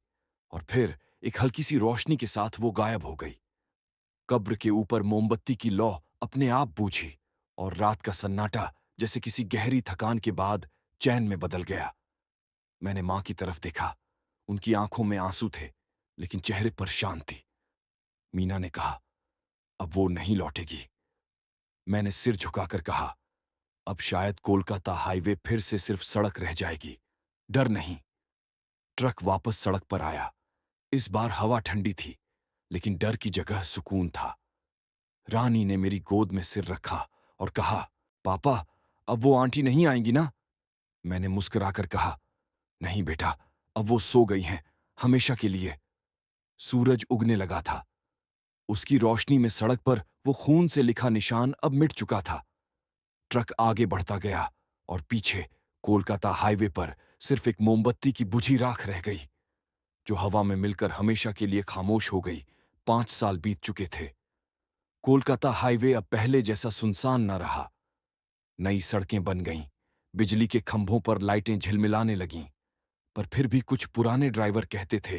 S1: और फिर एक हल्की सी रोशनी के साथ वो गायब हो गई। कब्र के ऊपर मोमबत्ती की लौ अपने आप बूझी और रात का सन्नाटा जैसे किसी गहरी थकान के बाद चैन में बदल गया। मैंने मां की तरफ देखा। उनकी आंखों में आंसू थे, लेकिन चेहरे पर शांति। मीना ने कहा, अब वो नहीं लौटेगी। मैंने सिर झुकाकर कहा, अब शायद कोलकाता हाईवे फिर से सिर्फ सड़क रह जाएगी। डर नहीं। ट्रक वापस सड़क पर आया। इस बार हवा ठंडी थी, लेकिन डर की जगह सुकून था। रानी ने मेरी गोद में सिर रखा और कहा, पापा, अब वो आंटी नहीं आएंगी ना? मैंने मुस्कुराकर कहा, नहीं बेटा, अब वो सो गई हैं, हमेशा के लिए। सूरज उगने लगा था। उसकी रोशनी में सड़क पर वो खून से लिखा निशान अब मिट चुका था। ट्रक आगे बढ़ता गया और पीछे कोलकाता हाईवे पर सिर्फ एक मोमबत्ती की बुझी राख रह गई, जो हवा में मिलकर हमेशा के लिए खामोश हो गई। 5 साल बीत चुके थे। कोलकाता हाईवे अब पहले जैसा सुनसान न रहा। नई सड़कें बन गईं, बिजली के खंभों पर लाइटें झिलमिलाने लगीं, पर फिर भी कुछ पुराने ड्राइवर कहते थे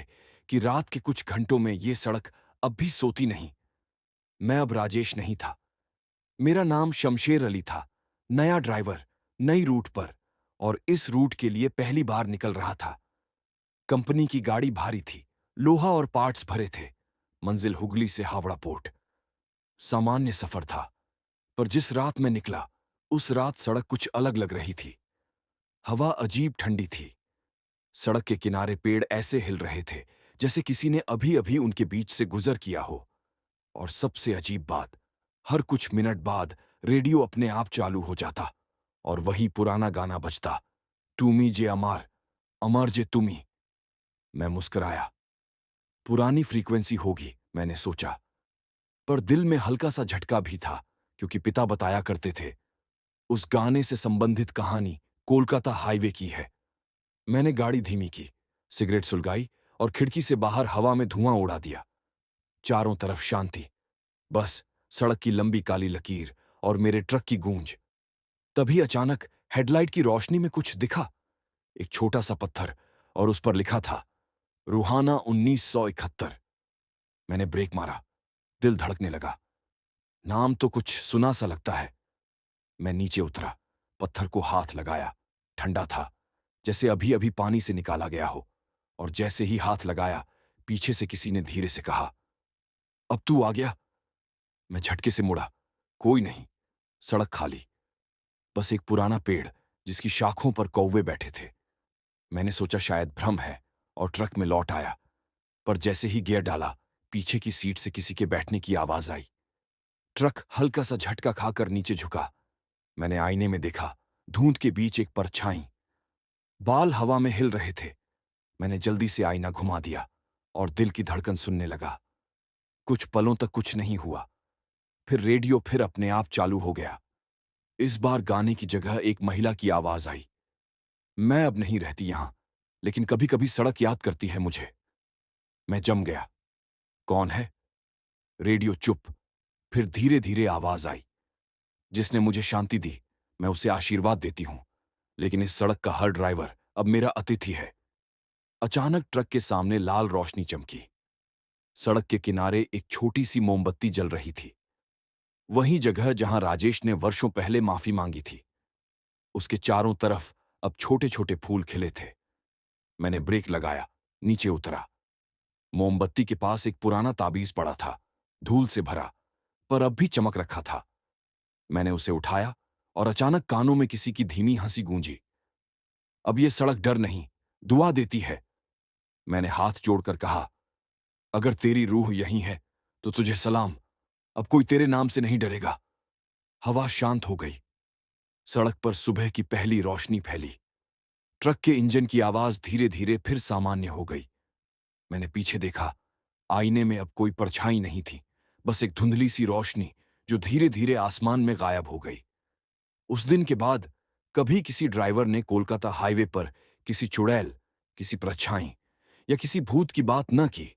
S1: कि रात के कुछ घंटों में ये सड़क अब भी सोती नहीं। मैं अब राजेश नहीं था। मेरा नाम शमशेर अली था। नया ड्राइवर, नई रूट पर, और इस रूट के लिए पहली बार निकल रहा था। कंपनी की गाड़ी भारी थी, लोहा और पार्ट्स भरे थे। मंजिल हुगली से हावड़ा पोर्ट। सामान्य सफर था, पर जिस रात मैं निकला, उस रात सड़क कुछ अलग लग रही थी। हवा अजीब ठंडी थी। सड़क के किनारे पेड़ ऐसे हिल रहे थे जैसे किसी ने अभी अभी उनके बीच से गुजर किया हो। और सबसे अजीब बात, हर कुछ मिनट बाद रेडियो अपने आप चालू हो जाता और वही पुराना गाना बजता, टूमी जे अमार, अमर जे तुमी। मैं मुस्कुराया। पुरानी फ्रीक्वेंसी होगी, मैंने सोचा, पर दिल में हल्का सा झटका भी था, क्योंकि पिता बताया करते थे, उस गाने से संबंधित कहानी कोलकाता हाईवे की है। मैंने गाड़ी धीमी की, सिगरेट सुलगाई और खिड़की से बाहर हवा में धुआं उड़ा दिया। चारों तरफ शांति, बस सड़क की लंबी काली लकीर और मेरे ट्रक की गूंज। तभी अचानक हेडलाइट की रोशनी में कुछ दिखा। एक छोटा सा पत्थर, और उस पर लिखा था, रूहाना 1971। मैंने ब्रेक मारा। दिल धड़कने लगा। नाम तो कुछ सुना सा लगता है। मैं नीचे उतरा, पत्थर को हाथ लगाया। ठंडा था, जैसे अभी अभी पानी से निकाला गया हो। और जैसे ही हाथ लगाया, पीछे से किसी ने धीरे से कहा, अब तू आ गया। मैं झटके से मुड़ा। कोई नहीं, सड़क खाली, बस एक पुराना पेड़ जिसकी शाखों पर कौवे बैठे थे। मैंने सोचा शायद भ्रम है और ट्रक में लौट आया, पर जैसे ही गियर डाला, पीछे की सीट से किसी के बैठने की आवाज आई। ट्रक हल्का सा झटका खाकर नीचे झुका। मैंने आईने में देखा, धुंध के बीच एक परछाई। बाल हवा में हिल रहे थे। मैंने जल्दी से आईना घुमा दिया और दिल की धड़कन सुनने लगा। कुछ पलों तक कुछ नहीं हुआ। फिर रेडियो फिर अपने आप चालू हो गया। इस बार गाने की जगह एक महिला की आवाज आई। मैं अब नहीं रहती यहां, लेकिन कभी कभी सड़क याद करती है मुझे। मैं जम गया। कौन है? रेडियो चुप। फिर धीरे धीरे आवाज आई, जिसने मुझे शांति दी, मैं उसे आशीर्वाद देती हूं, लेकिन इस सड़क का हर ड्राइवर अब मेरा अतिथि है। अचानक ट्रक के सामने लाल रोशनी चमकी। सड़क के किनारे एक छोटी सी मोमबत्ती जल रही थी। वही जगह जहां राजेश ने वर्षों पहले माफी मांगी थी। उसके चारों तरफ अब छोटे छोटे फूल खिले थे। मैंने ब्रेक लगाया, नीचे उतरा। मोमबत्ती के पास एक पुराना ताबीज पड़ा था, धूल से भरा, पर अब भी चमक रखा था। मैंने उसे उठाया और अचानक कानों में किसी की धीमी हंसी गूंजी। अब ये सड़क डर नहीं, दुआ देती है। मैंने हाथ जोड़कर कहा, अगर तेरी रूह यहीं है तो तुझे सलाम, अब कोई तेरे नाम से नहीं डरेगा। हवा शांत हो गई। सड़क पर सुबह की पहली रोशनी फैली। ट्रक के इंजन की आवाज धीरे धीरे फिर सामान्य हो गई। मैंने पीछे देखा। आईने में अब कोई परछाई नहीं थी, बस एक धुंधली सी रोशनी जो धीरे धीरे आसमान में गायब हो गई। उस दिन के बाद कभी किसी ड्राइवर ने कोलकाता हाईवे पर किसी चुड़ैल, किसी परछाई या किसी भूत की बात न की।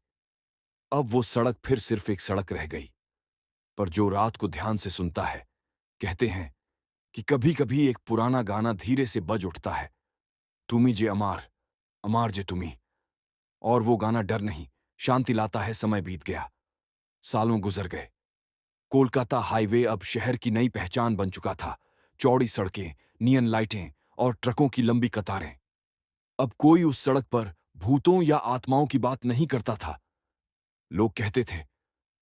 S1: अब वो सड़क फिर सिर्फ एक सड़क रह गई। पर जो रात को ध्यान से सुनता है, कहते हैं कि कभी कभी एक पुराना गाना धीरे से बज उठता है, तुमी जे अमार, अमार जे तुमी। और वो गाना डर नहीं, शांति लाता है। समय बीत गया, सालों गुजर गए। कोलकाता हाईवे अब शहर की नई पहचान बन चुका था। चौड़ी सड़कें, नियन लाइटें और ट्रकों की लंबी कतारें। अब कोई उस सड़क पर भूतों या आत्माओं की बात नहीं करता था। लोग कहते थे,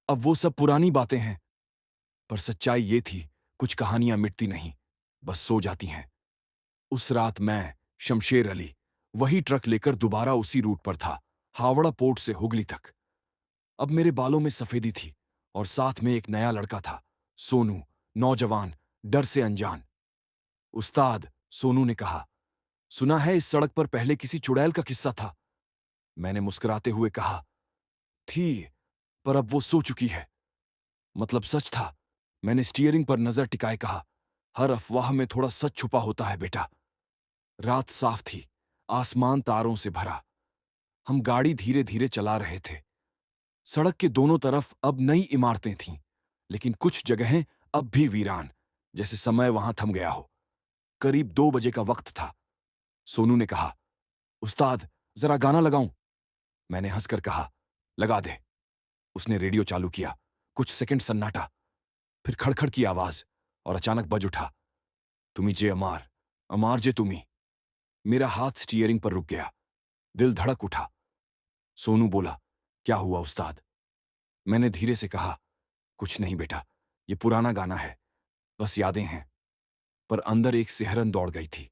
S1: अब वो सब पुरानी बातें हैं। पर सच्चाई ये थी, कुछ कहानियां मिटती नहीं, बस सो जाती हैं। उस रात मैं, शमशेर अली, वही ट्रक लेकर दोबारा उसी रूट पर था, हावड़ा पोर्ट से हुगली तक। अब मेरे बालों में सफेदी थी और साथ में एक नया लड़का था, सोनू, नौजवान, डर से अनजान। उस्ताद, सोनू ने कहा, सुना है इस सड़क पर पहले किसी चुड़ैल का किस्सा था। मैंने मुस्कुराते हुए कहा, थी, पर अब वो सो चुकी है। मतलब सच था। मैंने स्टीयरिंग पर नजर टिकाए कहा, हर अफवाह में थोड़ा सच छुपा होता है बेटा। रात साफ थी, आसमान तारों से भरा। हम गाड़ी धीरे धीरे चला रहे थे। सड़क के दोनों तरफ अब नई इमारतें थीं, लेकिन कुछ जगहें अब भी वीरान, जैसे समय वहां थम गया हो। करीब 2 बजे का वक्त था। सोनू ने कहा, उस्ताद, जरा गाना लगाऊं? मैंने हंसकर कहा, लगा दे। उसने रेडियो चालू किया। कुछ सेकंड सन्नाटा, फिर खड़खड़ की आवाज, और अचानक बज उठा, तुमी जे अमार, अमार जे तुमी। मेरा हाथ स्टीयरिंग पर रुक गया। दिल धड़क उठा। सोनू बोला, क्या हुआ उस्ताद? मैंने धीरे से कहा, कुछ नहीं बेटा, ये पुराना गाना है, बस यादें हैं। पर अंदर एक सिहरन दौड़ गई थी,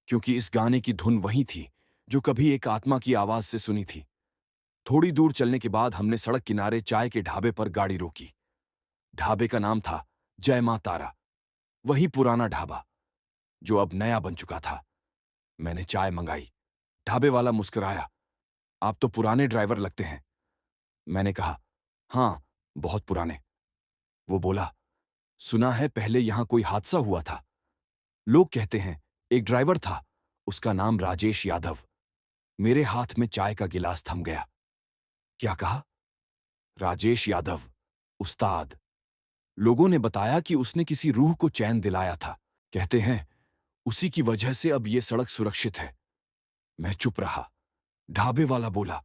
S1: क्योंकि इस गाने की धुन वही थी जो कभी एक आत्मा की आवाज से सुनी थी। थोड़ी दूर चलने के बाद हमने सड़क किनारे चाय के ढाबे पर गाड़ी रोकी। ढाबे का नाम था जय मां तारा, वही पुराना ढाबा जो अब नया बन चुका था। मैंने चाय मंगाई। ढाबे वाला मुस्कुराया, आप तो पुराने ड्राइवर लगते हैं। मैंने कहा, हाँ, बहुत पुराने। वो बोला, सुना है पहले यहां कोई हादसा हुआ था। लोग कहते हैं एक ड्राइवर था, उसका नाम राजेश यादव। मेरे हाथ में चाय का गिलास थम गया। क्या कहा? राजेश यादव, उस्ताद। लोगों ने बताया कि उसने किसी रूह को चैन दिलाया था। कहते हैं उसी की वजह से अब ये सड़क सुरक्षित है। मैं चुप रहा। ढाबे वाला बोला,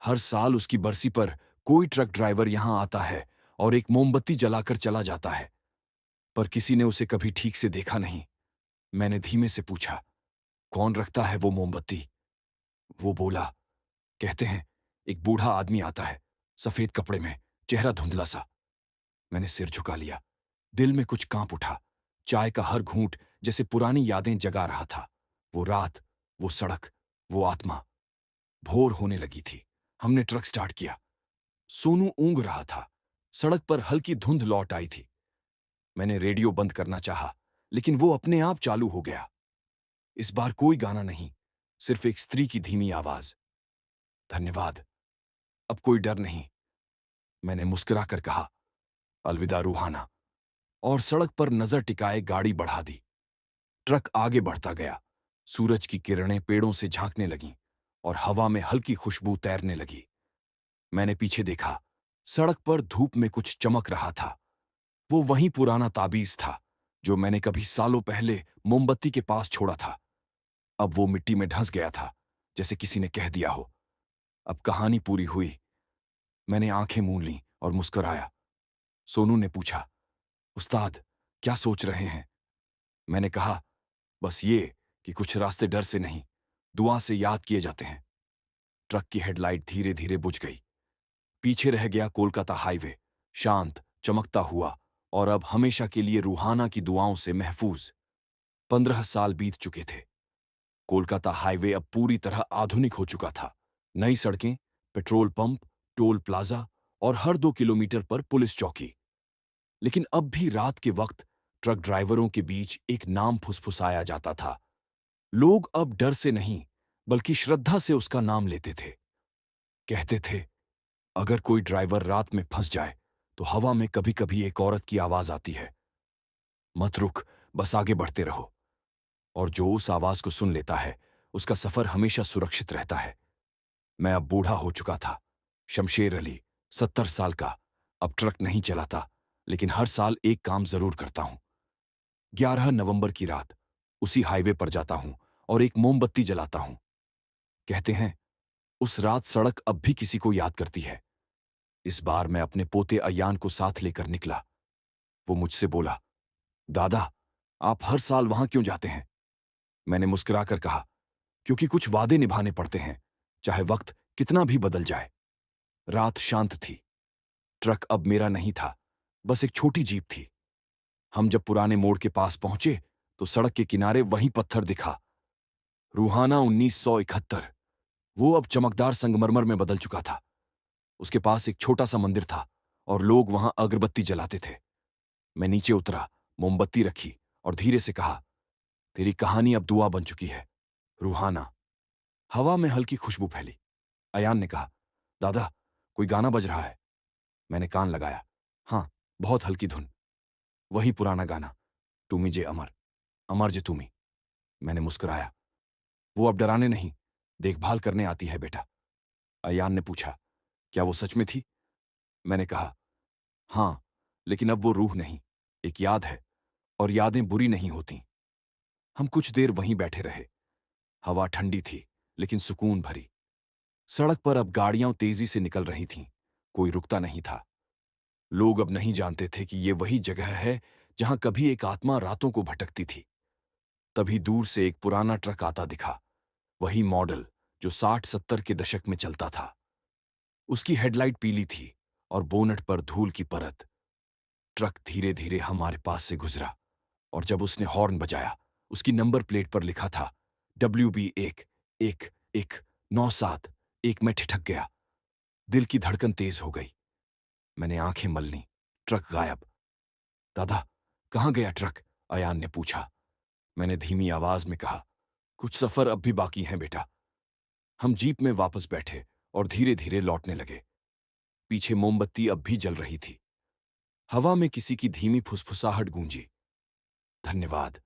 S1: हर साल उसकी बरसी पर कोई ट्रक ड्राइवर यहां आता है और एक मोमबत्ती जलाकर चला जाता है, पर किसी ने उसे कभी ठीक से देखा नहीं। मैंने धीमे से पूछा, कौन रखता है वो मोमबत्ती? वो बोला, कहते हैं एक बूढ़ा आदमी आता है, सफेद कपड़े में, चेहरा धुंधला सा। मैंने सिर झुका लिया। दिल में कुछ कांप उठा। चाय का हर घूंट जैसे पुरानी यादें जगा रहा था। वो रात, वो सड़क, वो आत्मा। भोर होने लगी थी। हमने ट्रक स्टार्ट किया। सोनू ऊंघ रहा था। सड़क पर हल्की धुंध लौट आई थी। मैंने रेडियो बंद करना चाहा, लेकिन वो अपने आप चालू हो गया। इस बार कोई गाना नहीं, सिर्फ एक स्त्री की धीमी आवाज, धन्यवाद, अब कोई डर नहीं। मैंने मुस्कुराकर कहा, अलविदा रूहाना, और सड़क पर नजर टिकाए गाड़ी बढ़ा दी। ट्रक आगे बढ़ता गया। सूरज की किरणें पेड़ों से झांकने लगीं और हवा में हल्की खुशबू तैरने लगी। मैंने पीछे देखा। सड़क पर धूप में कुछ चमक रहा था। वो वही पुराना ताबीज था जो मैंने कभी सालों पहले मोमबत्ती के पास छोड़ा था। अब वो मिट्टी में ढंस गया था, जैसे किसी ने कह दिया हो, अब कहानी पूरी हुई। मैंने आंखें मूंद लीं और मुस्कुराया। सोनू ने पूछा, उस्ताद, क्या सोच रहे हैं? मैंने कहा, बस ये कि कुछ रास्ते डर से नहीं, दुआ से याद किए जाते हैं। ट्रक की हेडलाइट धीरे धीरे बुझ गई। पीछे रह गया कोलकाता हाईवे, शांत, चमकता हुआ और अब हमेशा के लिए रूहाना की दुआओं से महफूज। 15 साल बीत चुके थे। कोलकाता हाईवे अब पूरी तरह आधुनिक हो चुका था। नई सड़कें, पेट्रोल पंप, टोल प्लाजा और हर 2 किलोमीटर पर पुलिस चौकी। लेकिन अब भी रात के वक्त ट्रक ड्राइवरों के बीच एक नाम फुसफुसाया जाता था। लोग अब डर से नहीं, बल्कि श्रद्धा से उसका नाम लेते थे। कहते थे, अगर कोई ड्राइवर रात में फंस जाए तो हवा में कभी कभी एक औरत की आवाज आती है, मत रुक, बस आगे बढ़ते रहो। और जो उस आवाज को सुन लेता है, उसका सफर हमेशा सुरक्षित रहता है। मैं अब बूढ़ा हो चुका था। शमशेर अली, 70 साल का, अब ट्रक नहीं चलाता, लेकिन हर साल एक काम जरूर करता हूं। 11 नवंबर की रात उसी हाईवे पर जाता हूं और एक मोमबत्ती जलाता हूं। कहते हैं, उस रात सड़क अब भी किसी को याद करती है। इस बार मैं अपने पोते अयान को साथ लेकर निकला। वो मुझसे बोला, दादा, आप हर साल वहां क्यों जाते हैं? मैंने मुस्कुराकर कहा, क्योंकि कुछ वादे निभाने पड़ते हैं, चाहे वक्त कितना भी बदल जाए। रात शांत थी। ट्रक अब मेरा नहीं था, बस एक छोटी जीप थी। हम जब पुराने मोड़ के पास पहुंचे तो सड़क के किनारे वही पत्थर दिखा, रूहाना 1971। वो अब चमकदार संगमरमर में बदल चुका था। उसके पास एक छोटा सा मंदिर था और लोग वहां अगरबत्ती जलाते थे। मैं नीचे उतरा, मोमबत्ती रखी और धीरे से कहा, तेरी कहानी अब दुआ बन चुकी है, रूहाना। हवा में हल्की खुशबू फैली। अयान ने कहा, दादा, कोई गाना बज रहा है। मैंने कान लगाया। हाँ, बहुत हल्की धुन, वही पुराना गाना, तुमी जे अमर, अमर जे तुमी। मैंने मुस्कुराया। वो अब डराने नहीं, देखभाल करने आती है बेटा। अयान ने पूछा, क्या वो सच में थी? मैंने कहा, हाँ, लेकिन अब वो रूह नहीं, एक याद है, और यादें बुरी नहीं होती। हम कुछ देर वहीं बैठे रहे। हवा ठंडी थी, लेकिन सुकून भरी। सड़क पर अब गाड़ियां तेजी से निकल रही थीं। कोई रुकता नहीं था। लोग अब नहीं जानते थे कि ये वही जगह है जहां कभी एक आत्मा रातों को भटकती थी। तभी दूर से एक पुराना ट्रक आता दिखा, वही मॉडल जो 60-70 के दशक में चलता था। उसकी हेडलाइट पीली थी और बोनट पर धूल की परत। ट्रक धीरे धीरे हमारे पास से गुजरा और जब उसने हॉर्न बजाया, उसकी नंबर प्लेट पर लिखा था WB111971। मैं ठिठक गया। दिल की धड़कन तेज हो गई। मैंने आंखें मल लीं। ट्रक गायब। दादा, कहाँ गया ट्रक? अयान ने पूछा। मैंने धीमी आवाज में कहा, कुछ सफर अब भी बाकी हैं बेटा। हम जीप में वापस बैठे और धीरे धीरे लौटने लगे। पीछे मोमबत्ती अब भी जल रही थी। हवा में किसी की धीमी फुसफुसाहट गूंजी, धन्यवाद,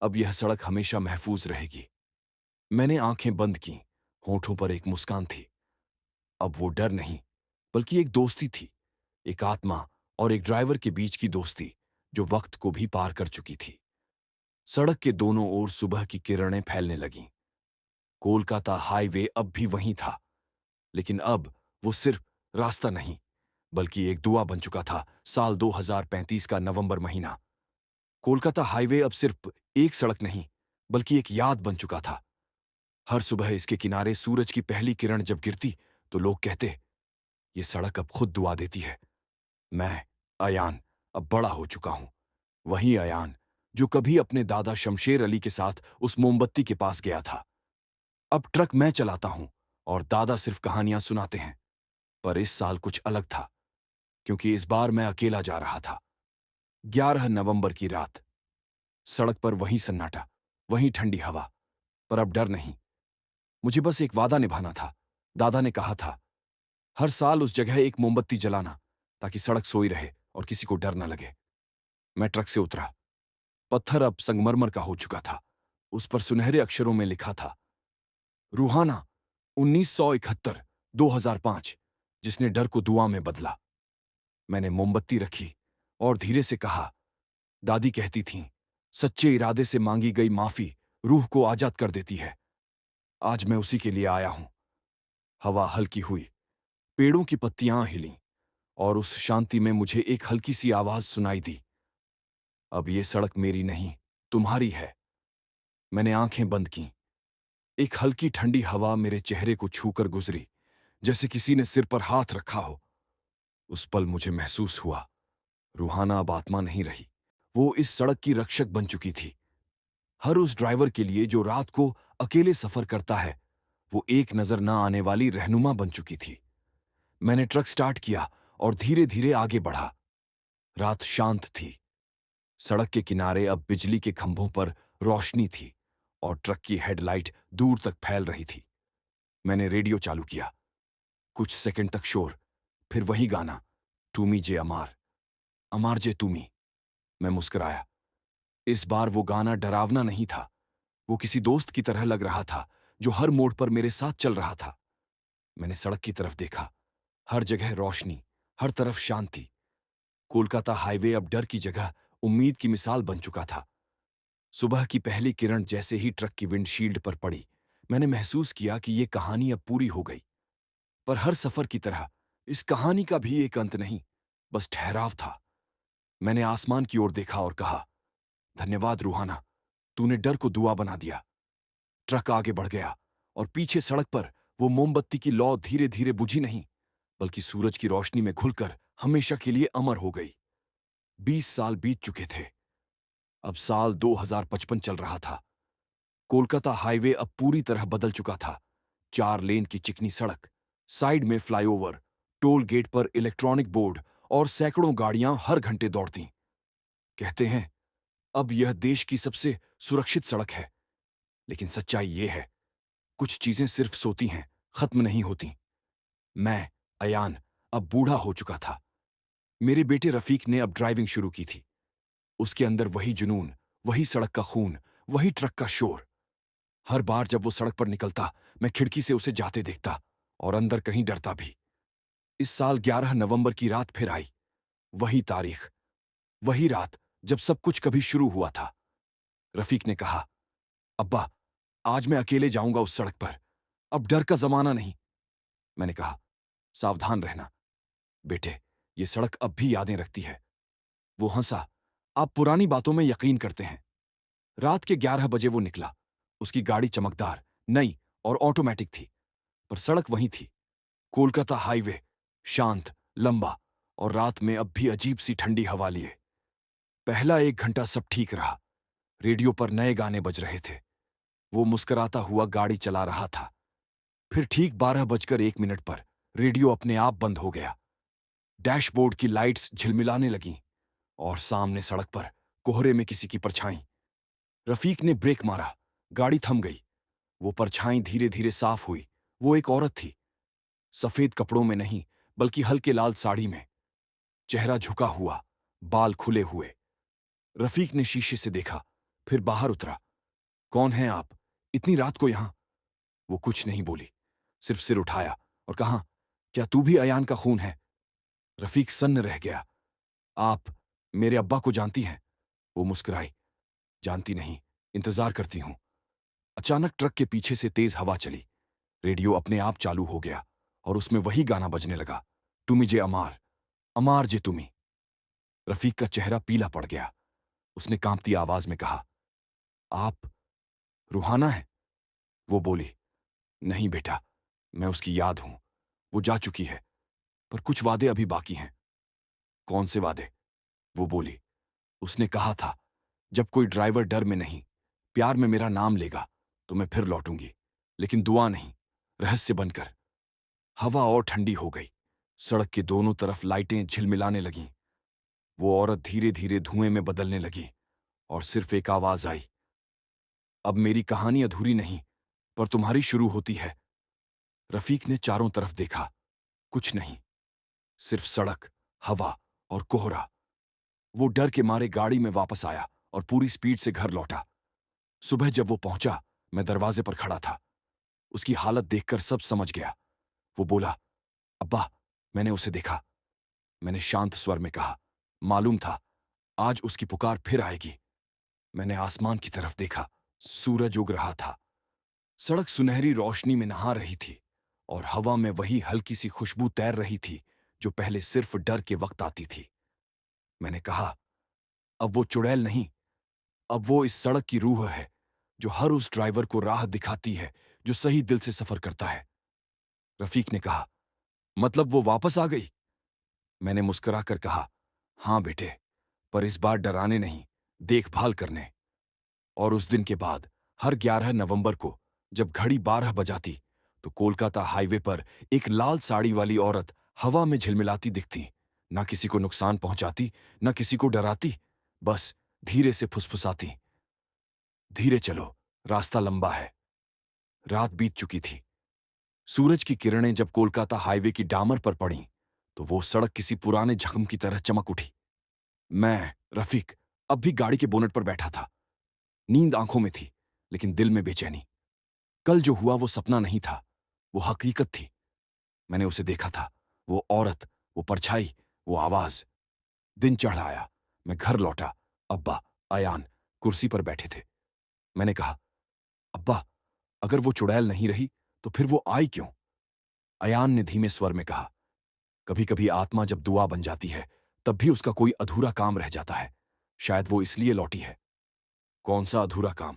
S1: अब यह सड़क हमेशा महफूज रहेगी। मैंने आंखें बंद की। होठों पर एक मुस्कान थी। अब वो डर नहीं, बल्कि एक दोस्ती थी। एक आत्मा और एक ड्राइवर के बीच की दोस्ती, जो वक्त को भी पार कर चुकी थी। सड़क के दोनों ओर सुबह की किरणें फैलने लगीं। कोलकाता हाईवे अब भी वहीं था, लेकिन अब वो सिर्फ रास्ता नहीं, बल्कि एक दुआ बन चुका था। साल 2035 का नवंबर महीना। कोलकाता हाईवे अब सिर्फ एक सड़क नहीं, बल्कि एक याद बन चुका था। हर सुबह इसके किनारे सूरज की पहली किरण जब गिरती तो लोग कहते, ये सड़क अब खुद दुआ देती है। मैं, अयान, अब बड़ा हो चुका हूं। वही अयान जो कभी अपने दादा शमशेर अली के साथ उस मोमबत्ती के पास गया था। अब ट्रक मैं चलाता हूं और दादा सिर्फ कहानियां सुनाते हैं। पर इस साल कुछ अलग था, क्योंकि इस बार मैं अकेला जा रहा था। 11 नवंबर की रात। सड़क पर वही सन्नाटा, वही ठंडी हवा, पर अब डर नहीं। मुझे बस एक वादा निभाना था। दादा ने कहा था, हर साल उस जगह एक मोमबत्ती जलाना, ताकि सड़क सोई रहे और किसी को डर न लगे। मैं ट्रक से उतरा। पत्थर अब संगमरमर का हो चुका था। उस पर सुनहरे अक्षरों में लिखा था, रूहाना 1971 2005, जिसने डर को दुआ में बदला। मैंने मोमबत्ती रखी और धीरे से कहा, दादी कहती थीं, सच्चे इरादे से मांगी गई माफी रूह को आजाद कर देती है। आज मैं उसी के लिए आया हूं। हवा हल्की हुई, पेड़ों की पत्तियां हिलीं और उस शांति में मुझे एक हल्की सी आवाज सुनाई दी, अब ये सड़क मेरी नहीं, तुम्हारी है। मैंने आंखें बंद कीं। एक हल्की ठंडी हवा मेरे चेहरे को छूकर गुजरी, जैसे किसी ने सिर पर हाथ रखा हो। उस पल मुझे महसूस हुआ, रूहाना अब आत्मा नहीं रही, वो इस सड़क की रक्षक बन चुकी थी। हर उस ड्राइवर के लिए जो रात को अकेले सफर करता है, वो एक नजर न आने वाली रहनुमा बन चुकी थी। मैंने ट्रक स्टार्ट किया और धीरे धीरे आगे बढ़ा। रात शांत थी। सड़क के किनारे अब बिजली के खंभों पर रोशनी थी और ट्रक की हेडलाइट दूर तक फैल रही थी। मैंने रेडियो चालू किया। कुछ सेकंड तक शोर, फिर वही गाना, टूमी जे अमार, अमार जे तुमी। मैं मुस्कुराया। इस बार वो गाना डरावना नहीं था। वो किसी दोस्त की तरह लग रहा था, जो हर मोड़ पर मेरे साथ चल रहा था। मैंने सड़क की तरफ देखा। हर जगह रोशनी, हर तरफ शांति। कोलकाता हाईवे अब डर की जगह उम्मीद की मिसाल बन चुका था। सुबह की पहली किरण जैसे ही ट्रक की विंडशील्ड पर पड़ी, मैंने महसूस किया कि ये कहानी अब पूरी हो गई। पर हर सफर की तरह इस कहानी का भी एक अंत नहीं, बस ठहराव था। मैंने आसमान की ओर देखा और कहा, धन्यवाद रूहाना, तूने डर को दुआ बना दिया। ट्रक आगे बढ़ गया और पीछे सड़क पर वो मोमबत्ती की लौ धीरे धीरे बुझी नहीं, बल्कि सूरज की रोशनी में घुलकर हमेशा के लिए अमर हो गई। 20 साल बीत चुके थे। अब साल 2055 चल रहा था। कोलकाता हाईवे अब पूरी तरह बदल चुका था। 4 लेन की चिकनी सड़क, साइड में फ्लाईओवर, टोल गेट पर इलेक्ट्रॉनिक बोर्ड और सैकड़ों गाड़ियां हर घंटे दौड़ती। कहते हैं अब यह देश की सबसे सुरक्षित सड़क है, लेकिन सच्चाई यह है, कुछ चीजें सिर्फ सोती हैं, खत्म नहीं होती। मैं, अयान, अब बूढ़ा हो चुका था। मेरे बेटे रफीक ने अब ड्राइविंग शुरू की थी। उसके अंदर वही जुनून, वही सड़क का खून, वही ट्रक का शोर। हर बार जब वो सड़क पर निकलता, मैं खिड़की से उसे जाते देखता और अंदर कहीं डरता भी। इस साल 11 नवंबर की रात फिर आई। वही तारीख, वही रात जब सब कुछ कभी शुरू हुआ था। रफीक ने कहा, अब्बा, आज मैं अकेले जाऊंगा उस सड़क पर। अब डर का जमाना नहीं। मैंने कहा, सावधान रहना बेटे, ये सड़क अब भी यादें रखती है। वो हंसा, आप पुरानी बातों में यकीन करते हैं। रात के 11 बजे वो निकला। उसकी गाड़ी चमकदार, नई और ऑटोमेटिक थी, पर सड़क वही थी। कोलकाता हाईवे, शांत, लंबा और रात में अब भी अजीब सी ठंडी हवा लिए। पहला 1 घंटा सब ठीक रहा। रेडियो पर नए गाने बज रहे थे। वो मुस्कुराता हुआ गाड़ी चला रहा था। फिर ठीक 12 बजकर 1 मिनट पर रेडियो अपने आप बंद हो गया। डैशबोर्ड की लाइट्स झिलमिलाने लगीं और सामने सड़क पर कोहरे में किसी की परछाई। रफीक ने ब्रेक मारा। गाड़ी थम गई। वो परछाई धीरे धीरे साफ हुई। वो एक औरत थी, सफेद कपड़ों में नहीं, बल्कि हल्के लाल साड़ी में। चेहरा झुका हुआ, बाल खुले हुए। रफीक ने शीशे से देखा, फिर बाहर उतरा। कौन हैं आप, इतनी रात को यहां? वो कुछ नहीं बोली, सिर्फ सिर उठाया और कहा, क्या तू भी अयान का खून है? रफीक सन्न रह गया। आप मेरे अब्बा को जानती हैं? वो मुस्कुराई, जानती नहीं, इंतजार करती हूं। अचानक ट्रक के पीछे से तेज हवा चली। रेडियो अपने आप चालू हो गया और उसमें वही गाना बजने लगा, तुमी जे अमार, अमार जे तुमी। रफीक का चेहरा पीला पड़ गया। उसने कांपती आवाज में कहा, आप रूहाना हैं? वो बोली, नहीं बेटा, मैं उसकी याद हूं। वो जा चुकी है, पर कुछ वादे अभी बाकी हैं। कौन से वादे? वो बोली, उसने कहा था, जब कोई ड्राइवर डर में नहीं, प्यार में मेरा नाम लेगा, तो मैं फिर लौटूंगी, लेकिन दुआ नहीं, रहस्य बनकर। हवा और ठंडी हो गई। सड़क के दोनों तरफ लाइटें झिलमिलाने लगीं। वो औरत धीरे धीरे धुएं में बदलने लगी और सिर्फ एक आवाज आई, अब मेरी कहानी अधूरी नहीं, पर तुम्हारी शुरू होती है। रफीक ने चारों तरफ देखा, कुछ नहीं, सिर्फ सड़क, हवा और कोहरा। वो डर के मारे गाड़ी में वापस आया और पूरी स्पीड से घर लौटा। सुबह जब वो पहुंचा, मैं दरवाजे पर खड़ा था। उसकी हालत देखकर सब समझ गया। वो बोला, अब्बा, मैंने उसे देखा। मैंने शांत स्वर में कहा, मालूम था, आज उसकी पुकार फिर आएगी। मैंने आसमान की तरफ देखा। सूरज उग रहा था। सड़क सुनहरी रोशनी में नहा रही थी और हवा में वही हल्की सी खुशबू तैर रही थी जो पहले सिर्फ डर के वक्त आती थी। मैंने कहा, अब वो चुड़ैल नहीं, अब वो इस सड़क की रूह है। जो हर उस ड्राइवर को राह दिखाती है जो सही दिल से सफर करता है। रफीक ने कहा, मतलब वो वापस आ गई? मैंने मुस्कुराकर कहा, हाँ बेटे, पर इस बार डराने नहीं, देखभाल करने। और उस दिन के बाद हर 11 नवंबर को जब घड़ी 12 बजाती तो कोलकाता हाईवे पर एक लाल साड़ी वाली औरत हवा में झिलमिलाती दिखती। ना किसी को नुकसान पहुंचाती, ना किसी को डराती, बस धीरे से फुसफुसाती, धीरे चलो, रास्ता लंबा है। रात बीत चुकी थी। सूरज की किरणें जब कोलकाता हाईवे की डामर पर पड़ीं तो वो सड़क किसी पुराने जख्म की तरह चमक उठी। मैं, रफीक, अब भी गाड़ी के बोनट पर बैठा था। नींद आंखों में थी, लेकिन दिल में बेचैनी। कल जो हुआ वो सपना नहीं था, वो हकीकत थी। मैंने उसे देखा था, वो औरत, वो परछाई, वो आवाज। दिन चढ़ आया, मैं घर लौटा। अब्बा, अयान कुर्सी पर बैठे थे। मैंने कहा, अब्बा, अगर वो चुड़ैल नहीं रही तो फिर वो आई क्यों? अयान ने धीमे स्वर में कहा, कभी कभी आत्मा जब दुआ बन जाती है तब भी उसका कोई अधूरा काम रह जाता है। शायद वो इसलिए लौटी है। कौन सा अधूरा काम?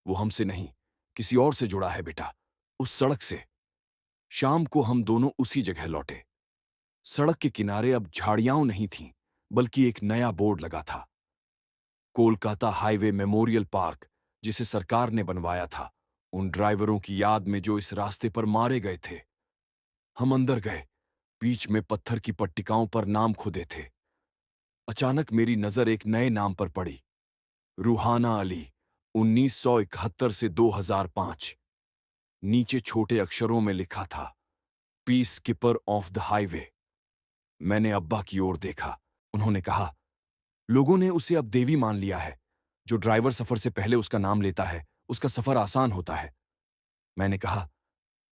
S1: वो हमसे नहीं, किसी और से जुड़ा है बेटा, उस सड़क से। शाम को हम दोनों उसी जगह लौटे। सड़क के किनारे अब झाड़ियां नहीं थीं, बल्कि एक नया बोर्ड लगा था, कोलकाता हाईवे मेमोरियल पार्क, जिसे सरकार ने बनवाया था उन ड्राइवरों की याद में जो इस रास्ते पर मारे गए थे। हम अंदर गए। बीच में पत्थर की पट्टिकाओं पर नाम खुदे थे। अचानक मेरी नजर एक नए नाम पर पड़ी, रूहाना अली, 1971 से 2005। नीचे छोटे अक्षरों में लिखा था, piece keeper of the highway. मैंने अब्बा की ओर देखा। उन्होंने कहा, लोगों ने उसे अब देवी मान लिया है। जो ड्राइवर सफर से पहले उसका नाम लेता है उसका सफर आसान होता है। मैंने कहा,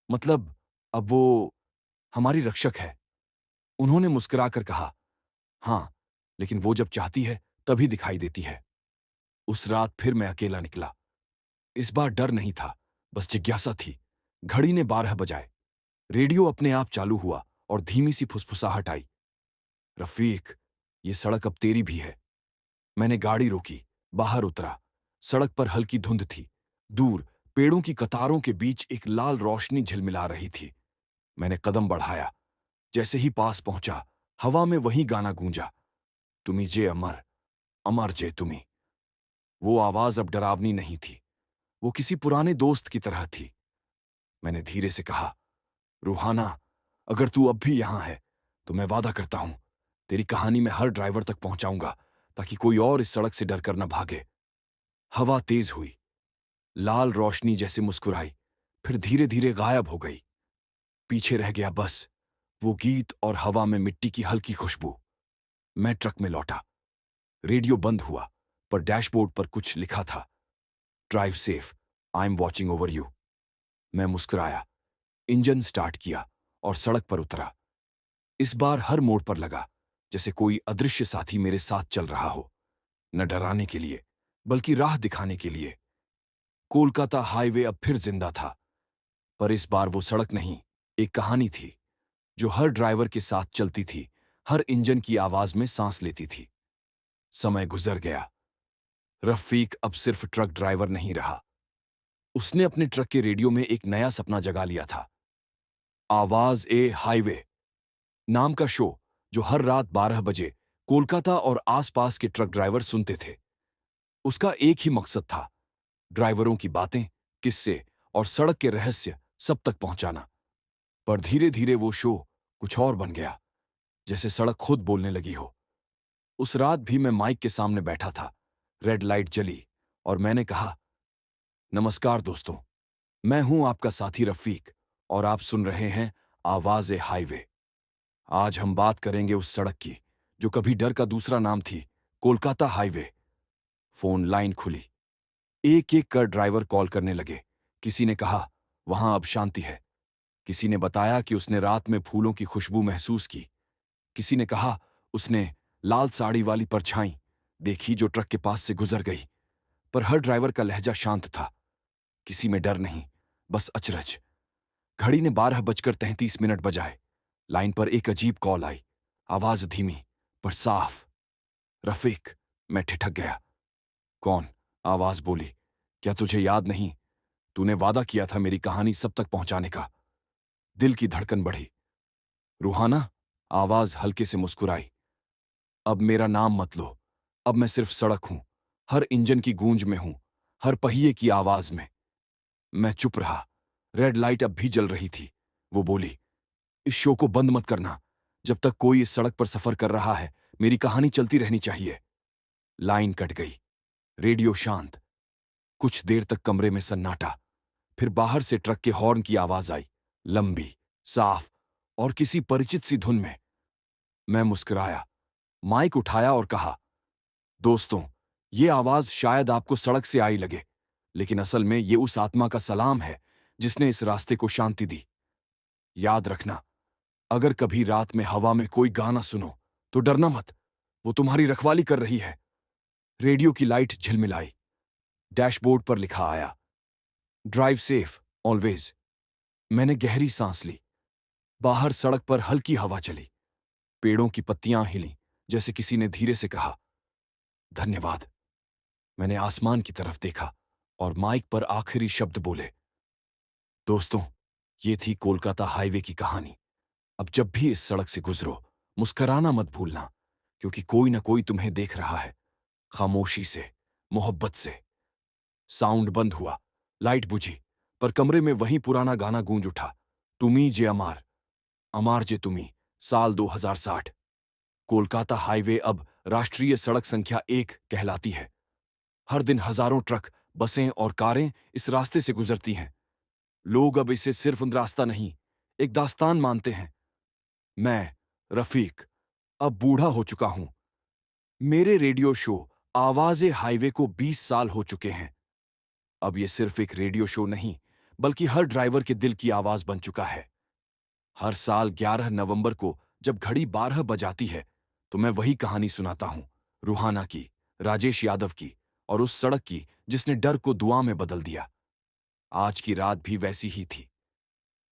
S1: मतलब अब वो हमारी रक्षक है? उन्होंने मुस्कुराकर कहा, हां, लेकिन वो जब चाहती है तभी दिखाई देती है। उस रात फिर मैं अकेला निकला। इस बार डर नहीं था, बस जिज्ञासा थी। घड़ी ने 12 बजाए। रेडियो अपने आप चालू हुआ और धीमी सी फुसफुसाहट आई, रफीक, ये सड़क अब तेरी भी है। मैंने गाड़ी रोकी, बाहर उतरा। सड़क पर हल्की धुंध थी। दूर पेड़ों की कतारों के बीच एक लाल रोशनी झिलमिला रही थी। मैंने कदम बढ़ाया। जैसे ही पास पहुंचा, हवा में वही गाना गूंजा, तुमी जे अमर, अमर जे तुमी। वो आवाज अब डरावनी नहीं थी, वो किसी पुराने दोस्त की तरह थी। मैंने धीरे से कहा, रूहाना, अगर तू अब भी यहां है तो मैं वादा करता हूं, तेरी कहानी में हर ड्राइवर तक पहुंचाऊंगा ताकि कोई और इस सड़क से डरकर न भागे। हवा तेज हुई। लाल रोशनी जैसे मुस्कुराई, फिर धीरे धीरे गायब हो गई। पीछे रह गया बस वो गीत और हवा में मिट्टी की हल्की खुशबू। मैं ट्रक में लौटा। रेडियो बंद हुआ, पर डैशबोर्ड पर कुछ लिखा था, drive safe, I am watching over you. मैं मुस्कुराया, इंजन स्टार्ट किया और सड़क पर उतरा। इस बार हर मोड़ पर लगा जैसे कोई अदृश्य साथी मेरे साथ चल रहा हो, न डराने के लिए बल्कि राह दिखाने के लिए। कोलकाता हाईवे अब फिर जिंदा था, पर इस बार वो सड़क नहीं, एक कहानी थी जो हर ड्राइवर के साथ चलती थी, हर इंजन की आवाज में सांस लेती थी। समय गुजर गया। रफीक अब सिर्फ ट्रक ड्राइवर नहीं रहा। उसने अपने ट्रक के रेडियो में एक नया सपना जगा लिया था, आवाज ए हाईवे नाम का शो, जो हर रात 12 बजे कोलकाता और आसपास के ट्रक ड्राइवर सुनते थे। उसका एक ही मकसद था, ड्राइवरों की बातें, किस्से और सड़क के रहस्य सब तक पहुंचाना। पर धीरे धीरे वो शो कुछ और बन गया, जैसे सड़क खुद बोलने लगी हो। उस रात भी मैं माइक के सामने बैठा था। रेड लाइट जली और मैंने कहा, नमस्कार दोस्तों, मैं हूं आपका साथी रफीक और आप सुन रहे हैं आवाज ए हाईवे। आज हम बात करेंगे उस सड़क की जो कभी डर का दूसरा नाम थी, कोलकाता हाईवे। फोन लाइन खुली। एक एक कर ड्राइवर कॉल करने लगे। किसी ने कहा, वहां अब शांति है। किसी ने बताया कि उसने रात में फूलों की खुशबू महसूस की। किसी ने कहा, उसने लाल साड़ी वाली परछाई देखी जो ट्रक के पास से गुजर गई। पर हर ड्राइवर का लहजा शांत था। किसी में डर नहीं, बस अचरज। घड़ी ने 12 बजकर 33 मिनट बजाए। लाइन पर एक अजीब कॉल आई, आवाज धीमी पर साफ, रफीक। मैं ठिठक गया। कौन? आवाज बोली, क्या तुझे याद नहीं, तूने वादा किया था मेरी कहानी सब तक पहुंचाने का। दिल की धड़कन बढ़ी। रूहाना, आवाज हल्के से मुस्कुराई। अब मेरा नाम मत लो। अब मैं सिर्फ सड़क हूं, हर इंजन की गूंज में हूं, हर पहिए की आवाज में। मैं चुप रहा। रेड लाइट अब भी जल रही थी। वो बोली, इस शो को बंद मत करना। जब तक कोई इस सड़क पर सफर कर रहा है, मेरी कहानी चलती रहनी चाहिए। लाइन कट गई। रेडियो शांत। कुछ देर तक कमरे में सन्नाटा। फिर बाहर से ट्रक के हॉर्न की आवाज आई, लंबी, साफ और किसी परिचित सी धुन में। मैं मुस्कुराया, माइक उठाया और कहा, दोस्तों, ये आवाज शायद आपको सड़क से आई लगे, लेकिन असल में ये उस आत्मा का सलाम है जिसने इस रास्ते को शांति दी। याद रखना, अगर कभी रात में हवा में कोई गाना सुनो तो डरना मत, वो तुम्हारी रखवाली कर रही है। रेडियो की लाइट झिलमिलाई। डैशबोर्ड पर लिखा आया, ड्राइव सेफ ऑलवेज। मैंने गहरी सांस ली। बाहर सड़क पर हल्की हवा चली। पेड़ों की पत्तियां हिलीं, जैसे किसी ने धीरे से कहा, धन्यवाद। मैंने आसमान की तरफ देखा और माइक पर आखिरी शब्द बोले, दोस्तों, ये थी कोलकाता हाईवे की कहानी। अब जब भी इस सड़क से गुजरो, मुस्कुराना मत भूलना, क्योंकि कोई ना कोई तुम्हें देख रहा है, खामोशी से, मोहब्बत से। साउंड बंद हुआ, लाइट बुझी, पर कमरे में वही पुराना गाना गूंज उठा, तुमी जे अमार, अमार जे तुमी, साल 2060। कोलकाता हाईवे अब राष्ट्रीय सड़क संख्या 1 कहलाती है। हर दिन हजारों ट्रक, बसें और कारें इस रास्ते से गुजरती हैं। लोग अब इसे सिर्फ रास्ता नहीं, एक दास्तान मानते हैं। मैं, रफीक, अब बूढ़ा हो चुका हूं। मेरे रेडियो शो आवाज़े हाईवे को 20 साल हो चुके हैं। अब ये सिर्फ एक रेडियो शो नहीं, बल्कि हर ड्राइवर के दिल की आवाज बन चुका है। हर साल 11 नवंबर को जब घड़ी 12 बजाती है, तो मैं वही कहानी सुनाता हूं, रूहाना की, राजेश यादव की और उस सड़क की जिसने डर को दुआ में बदल दिया। आज की रात भी वैसी ही थी।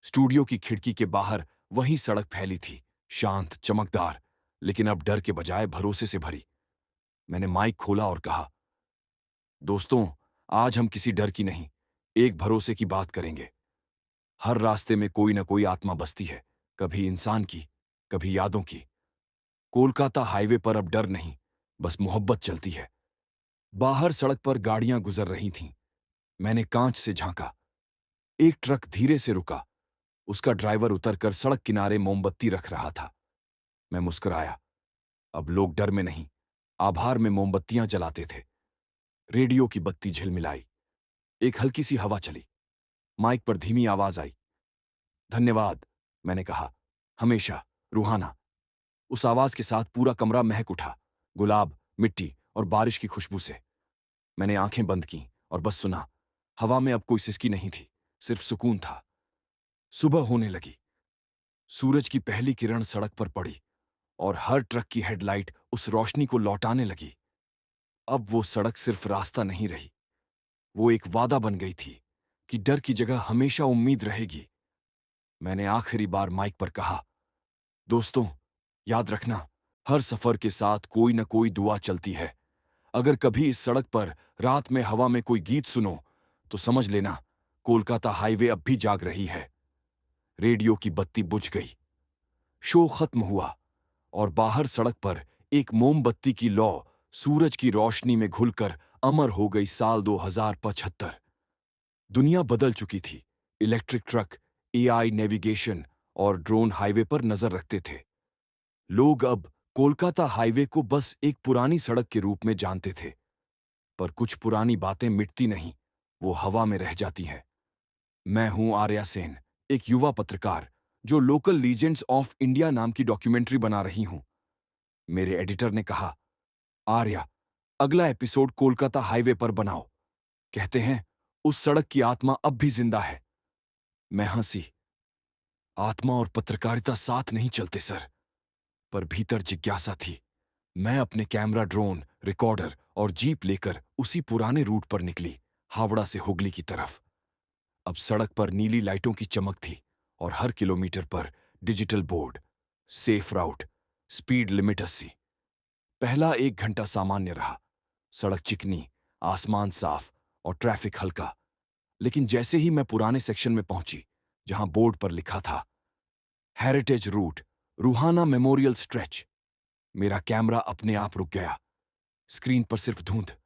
S1: स्टूडियो की खिड़की के बाहर वही सड़क फैली थी, शांत, चमकदार, लेकिन अब डर के बजाय भरोसे से भरी। मैंने माइक खोला और कहा, दोस्तों, आज हम किसी डर की नहीं, एक भरोसे की बात करेंगे। हर रास्ते में कोई न कोई आत्मा बसती है, कभी इंसान की, कभी यादों की। कोलकाता हाईवे पर अब डर नहीं, बस मोहब्बत चलती है। बाहर सड़क पर गाड़ियां गुजर रही थीं। मैंने कांच से झांका। एक ट्रक धीरे से रुका। उसका ड्राइवर उतरकर सड़क किनारे मोमबत्ती रख रहा था। मैं मुस्कुराया। अब लोग डर में नहीं, आभार में मोमबत्तियां जलाते थे। रेडियो की बत्ती झिलमिलाई। एक हल्की सी हवा चली। माइक पर धीमी आवाज आई, धन्यवाद। मैंने कहा, हमेशा, रूहाना। उस आवाज के साथ पूरा कमरा महक उठा, गुलाब, मिट्टी और बारिश की खुशबू से। मैंने आंखें बंद की और बस सुना। हवा में अब कोई सिसकी नहीं थी, सिर्फ सुकून था। सुबह होने लगी। सूरज की पहली किरण सड़क पर पड़ी और हर ट्रक की हेडलाइट उस रोशनी को लौटाने लगी। अब वो सड़क सिर्फ रास्ता नहीं रही, वो एक वादा बन गई थी कि डर की जगह हमेशा उम्मीद रहेगी। मैंने आखिरी बार माइक पर कहा, दोस्तों, याद रखना, हर सफर के साथ कोई न कोई दुआ चलती है। अगर कभी इस सड़क पर रात में हवा में कोई गीत सुनो, तो समझ लेना, कोलकाता हाईवे अब भी जाग रही है। रेडियो की बत्ती बुझ गई। शो खत्म हुआ और बाहर सड़क पर एक मोमबत्ती की लौ सूरज की रोशनी में घुलकर अमर हो गई। साल 2075। दुनिया बदल चुकी थी। इलेक्ट्रिक ट्रक, एआई नेविगेशन और ड्रोन हाईवे पर नजर रखते थे। लोग अब कोलकाता हाईवे को बस एक पुरानी सड़क के रूप में जानते थे। पर कुछ पुरानी बातें मिटती नहीं, वो हवा में रह जाती हैं। मैं हूं आर्या सेन, एक युवा पत्रकार जो लोकल लीजेंड्स ऑफ इंडिया नाम की डॉक्यूमेंट्री बना रही हूं। मेरे एडिटर ने कहा, आर्या, अगला एपिसोड कोलकाता हाईवे पर बनाओ। कहते हैं उस सड़क की आत्मा अब भी जिंदा है। मैं हंसी। आत्मा और पत्रकारिता साथ नहीं चलते सर। पर भीतर जिज्ञासा थी। मैं अपने कैमरा, ड्रोन, रिकॉर्डर और जीप लेकर उसी पुराने रूट पर निकली, हावड़ा से हुगली की तरफ। अब सड़क पर नीली लाइटों की चमक थी और हर किलोमीटर पर डिजिटल बोर्ड, सेफ राउट, स्पीड लिमिट 80। पहला 1 घंटा सामान्य रहा। सड़क चिकनी, आसमान साफ और ट्रैफिक हल्का। लेकिन जैसे ही मैं पुराने सेक्शन में पहुंची, जहां बोर्ड पर लिखा था हेरिटेज रूट, रूहाना मेमोरियल स्ट्रेच, मेरा कैमरा अपने आप रुक गया। स्क्रीन पर सिर्फ धुंध।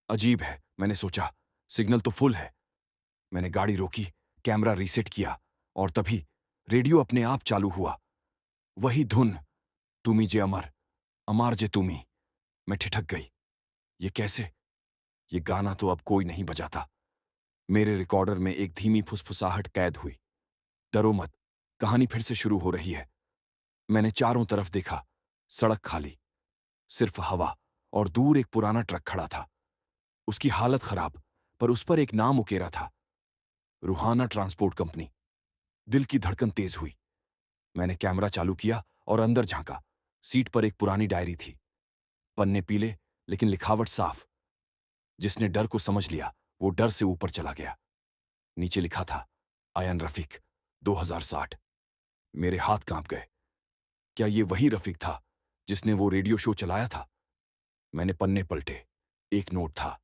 S1: अजीब है, मैंने सोचा, सिग्नल तो फुल है। मैंने गाड़ी रोकी, कैमरा रीसेट किया, और तभी रेडियो अपने आप चालू हुआ। वही धुन, तुमी जे अमर, अमार जे तुमी। मैं ठिठक गई। ये कैसे? ये गाना तो अब कोई नहीं बजाता। मेरे रिकॉर्डर में एक धीमी फुसफुसाहट कैद हुई। डरो मत, कहानी फिर से शुरू हो रही है। मैंने चारों तरफ देखा। सड़क खाली, सिर्फ हवा, और दूर एक पुराना ट्रक खड़ा था। उसकी हालत खराब, पर उस पर एक नाम उकेरा था, रूहाना ट्रांसपोर्ट कंपनी। दिल की धड़कन तेज हुई। मैंने कैमरा चालू किया और अंदर झांका। सीट पर एक पुरानी डायरी थी। पन्ने पीले, लेकिन लिखावट साफ। जिसने डर को समझ लिया, वो डर से ऊपर चला गया। नीचे लिखा था, आयन रफीक, 2060। मेरे हाथ कांप गए। क्या ये वही रफीक था जिसने वो रेडियो शो चलाया था? मैंने पन्ने पलटे। एक नोट था,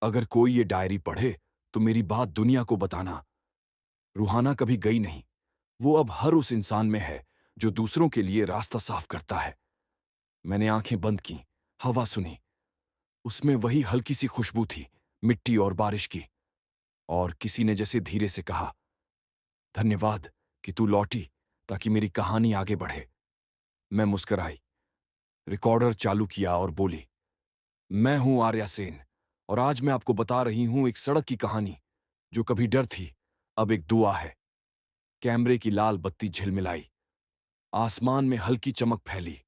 S1: अगर कोई ये डायरी पढ़े तो मेरी बात दुनिया को बताना। रूहाना कभी गई नहीं। वो अब हर उस इंसान में है जो दूसरों के लिए रास्ता साफ करता है। मैंने आंखें बंद की, हवा सुनी। उसमें वही हल्की सी खुशबू थी, मिट्टी और बारिश की। और किसी ने जैसे धीरे से कहा, धन्यवाद कि तू लौटी ताकि मेरी कहानी आगे बढ़े। मैं मुस्कुराई, रिकॉर्डर चालू किया और बोली, मैं हूं आर्या सेन, और आज मैं आपको बता रही हूं एक सड़क की कहानी जो कभी डर थी, अब एक दुआ है। कैमरे की लाल बत्ती झिलमिलाई, आसमान में हल्की चमक फैली,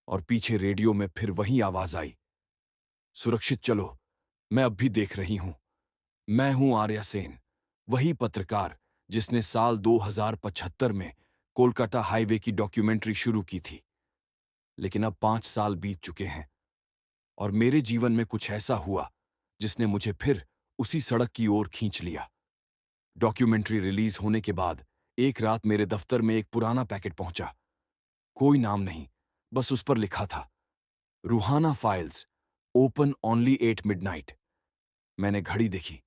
S1: और पीछे रेडियो में फिर वही आवाज आई, सुरक्षित चलो, मैं अब भी देख रही हूं। मैं हूं आर्या सेन, वही पत्रकार जिसने साल 2075 में कोलकाता हाईवे की डॉक्यूमेंट्री शुरू की थी। लेकिन अब 5 साल बीत चुके हैं, और मेरे जीवन में कुछ ऐसा हुआ जिसने मुझे फिर उसी सड़क की ओर खींच लिया। डॉक्यूमेंट्री रिलीज होने के बाद एक रात मेरे दफ्तर में एक पुराना पैकेट पहुंचा। कोई नाम नहीं, बस उस पर लिखा था, Ruhana files, open only 8 midnight. मैंने घड़ी देखी,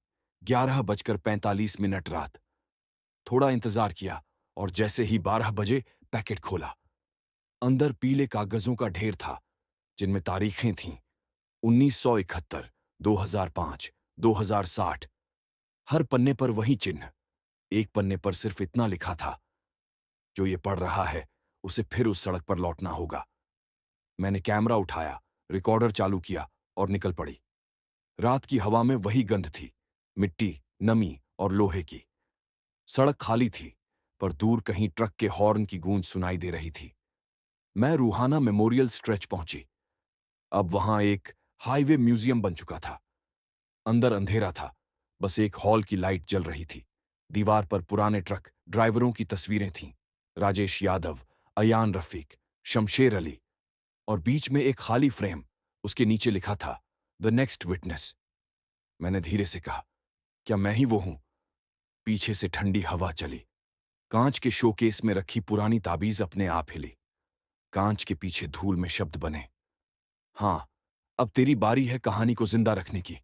S1: 11:45 रात। थोड़ा इंतजार किया, और जैसे ही 12 बजे पैकेट खोला। अंदर पीले कागजों का ढेर था, जिनमें तारीखें थीं, 1971, 2005, 2060। हर पन्ने पर वही चिन्ह। एक पन्ने पर सिर्फ इतना लिखा था, जो ये पढ़ रहा है उसे फिर उस सड़क पर लौटना होगा। मैंने कैमरा उठाया, रिकॉर्डर चालू किया, और निकल पड़ी। रात की हवा में वही गंध थी, मिट्टी, नमी और लोहे की। सड़क खाली थी, पर दूर कहीं ट्रक के हॉर्न की गूंज सुनाई दे रही थी। मैं रूहाना मेमोरियल स्ट्रेच पहुंची। अब वहां एक हाईवे म्यूजियम बन चुका था। अंदर अंधेरा था, बस एक हॉल की लाइट जल रही थी। दीवार पर पुराने ट्रक ड्राइवरों की तस्वीरें थीं, राजेश यादव, अयान रफीक, शमशेर अली, और बीच में एक खाली फ्रेम। उसके नीचे लिखा था, द नेक्स्ट विटनेस। मैंने धीरे से कहा, क्या मैं ही वो हूं? पीछे से ठंडी हवा चली। कांच के शोकेस में रखी पुरानी ताबीज अपने आप हिली। कांच के पीछे धूल में शब्द बने, हां, अब तेरी बारी है कहानी को जिंदा रखने की।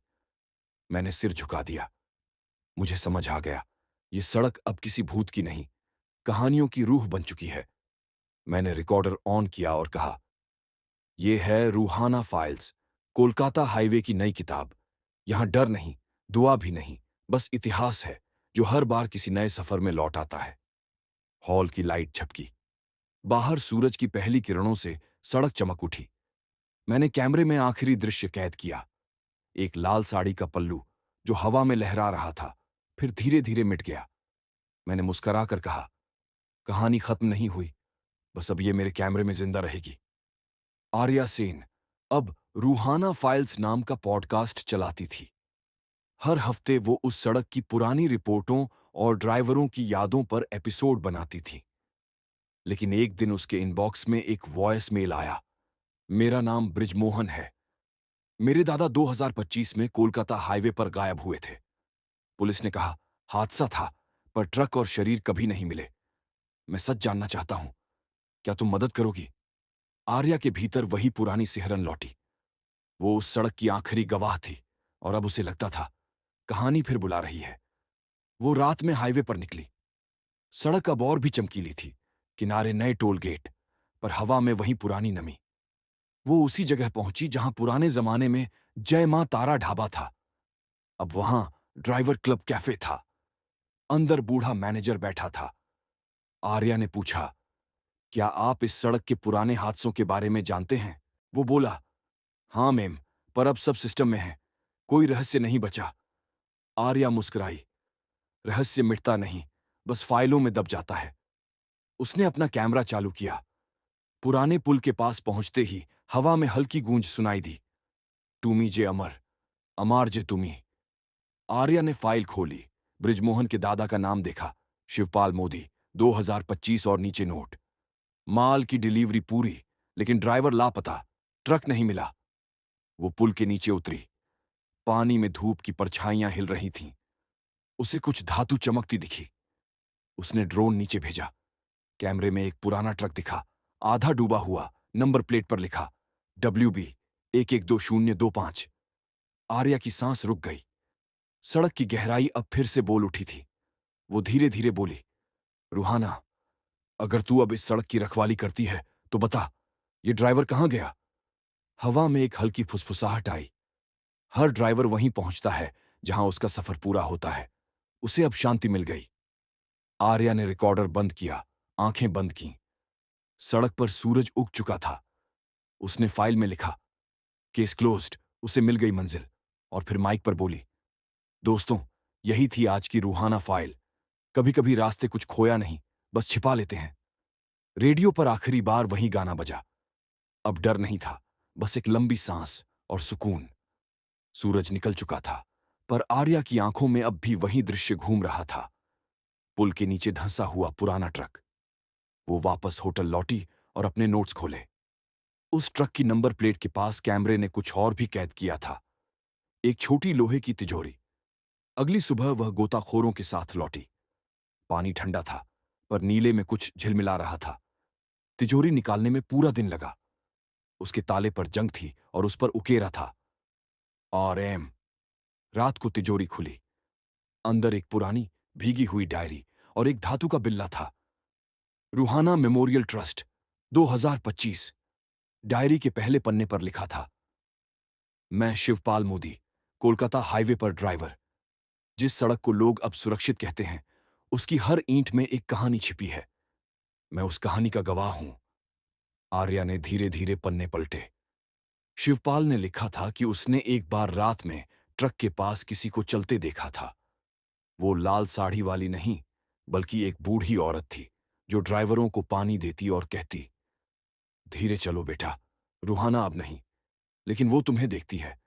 S1: मैंने सिर झुका दिया। मुझे समझ आ गया, ये सड़क अब किसी भूत की नहीं, कहानियों की रूह बन चुकी है। मैंने रिकॉर्डर ऑन किया और कहा, यह है रूहाना फाइल्स, कोलकाता हाईवे की नई किताब। यहां डर नहीं, दुआ भी नहीं, बस इतिहास है जो हर बार किसी नए सफर में लौट आता है। हॉल की लाइट झपकी। बाहर सूरज की पहली किरणों से सड़क चमक उठी। मैंने कैमरे में आखिरी दृश्य कैद किया। एक लाल साड़ी का पल्लू जो हवा में लहरा रहा था, फिर धीरे धीरे मिट गया। मैंने मुस्कुराकर कहा, कहानी खत्म नहीं हुई, बस अब ये मेरे कैमरे में जिंदा रहेगी। आर्या सेन अब रूहाना फाइल्स नाम का पॉडकास्ट चलाती थी। हर हफ्ते वो उस सड़क की पुरानी रिपोर्टों और ड्राइवरों की यादों पर एपिसोड बनाती थी। लेकिन एक दिन उसके इनबॉक्स में एक वॉइस मेल आया, मेरा नाम ब्रिजमोहन है। मेरे दादा 2025 में कोलकाता हाईवे पर गायब हुए थे। पुलिस ने कहा, हादसा था, पर ट्रक और शरीर कभी नहीं मिले। मैं सच जानना चाहता हूं, क्या तुम मदद करोगी? आर्या के भीतर वही पुरानी सिहरन लौटी। वो उस सड़क की आखिरी गवाह थी, और अब उसे लगता था कहानी फिर बुला रही है। वो रात में हाईवे पर निकली। सड़क अब और भी चमकीली थी, किनारे नए टोल गेट, पर हवा में वही पुरानी नमी। वो उसी जगह पहुंची जहां पुराने जमाने में जय मां तारा ढाबा था। अब वहां ड्राइवर क्लब कैफे था। अंदर बूढ़ा मैनेजर बैठा था। आर्या ने पूछा, क्या आप इस सड़क के पुराने हादसों के बारे में जानते हैं? वो बोला, हाँ मैम, पर अब सब सिस्टम में है, कोई रहस्य नहीं बचा। आर्या मुस्कुराई। रहस्य मिटता नहीं, बस फाइलों में दब जाता है। उसने अपना कैमरा चालू किया। पुराने पुल के पास पहुंचते ही हवा में हल्की गूंज सुनाई दी। तुमी जे अमर, अमार जे तुमी। आर्या ने फाइल खोली। बृजमोहन के दादा का नाम देखा, शिवपाल मोदी, 2025 और नीचे नोट। माल की डिलीवरी पूरी, लेकिन ड्राइवर लापता, ट्रक नहीं मिला। वो पुल के नीचे उतरी। पानी में धूप की परछाइयां हिल रही थीं। उसे कुछ धातु चमकती दिखी। उसने ड्रोन नीचे भेजा। कैमरे में एक पुराना ट्रक दिखा, आधा डूबा हुआ, नंबर प्लेट पर लिखा WB 112025। आर्या की सांस रुक गई। सड़क की गहराई अब फिर से बोल उठी थी। वो धीरे धीरे बोली, रूहाना, अगर तू अब इस सड़क की रखवाली करती है तो बता, ये ड्राइवर कहां गया? हवा में एक हल्की फुसफुसाहट आई। हर ड्राइवर वहीं पहुंचता है जहां उसका सफर पूरा होता है। उसे अब शांति मिल गई। आर्या ने रिकॉर्डर बंद किया, आंखें बंद की। सड़क पर सूरज उग चुका था। उसने फाइल में लिखा, केस क्लोज्ड। उसे मिल गई मंजिल। और फिर माइक पर बोली, दोस्तों, यही थी आज की रूहाना फाइल। कभी कभी रास्ते कुछ खोया नहीं, बस छिपा लेते हैं। रेडियो पर आखिरी बार वही गाना बजा। अब डर नहीं था, बस एक लंबी सांस और सुकून। सूरज निकल चुका था, पर आर्या की आंखों में अब भी वही दृश्य घूम रहा था। पुल के नीचे धंसा हुआ पुराना ट्रक। वो वापस होटल लौटी और अपने नोट्स खोले। उस ट्रक की नंबर प्लेट के पास कैमरे ने कुछ और भी कैद किया था, एक छोटी लोहे की तिजोरी। अगली सुबह वह गोताखोरों के साथ लौटी। पानी ठंडा था, पर नीले में कुछ झिलमिला रहा था। तिजोरी निकालने में पूरा दिन लगा। उसके ताले पर जंग थी और उस पर उकेरा था, RM। रात को तिजोरी खुली। अंदर एक पुरानी भीगी हुई डायरी और एक धातु का बिल्ला था। Ruhana memorial trust, 2025। डायरी के पहले पन्ने पर लिखा था, मैं शिवपाल मोदी, कोलकाता हाईवे पर ड्राइवर। जिस सड़क को लोग अब सुरक्षित कहते हैं, उसकी हर ईंट में एक कहानी छिपी है। मैं उस कहानी का गवाह हूं। आर्या ने धीरे धीरे पन्ने पलटे। शिवपाल ने लिखा था कि उसने एक बार रात में ट्रक के पास किसी को चलते देखा था। वो लाल साड़ी वाली नहीं, बल्कि एक बूढ़ी औरत थी, जो ड्राइवरों को पानी देती और कहती, धीरे चलो बेटा, रूहाना अब नहीं, लेकिन वो तुम्हें देखती है।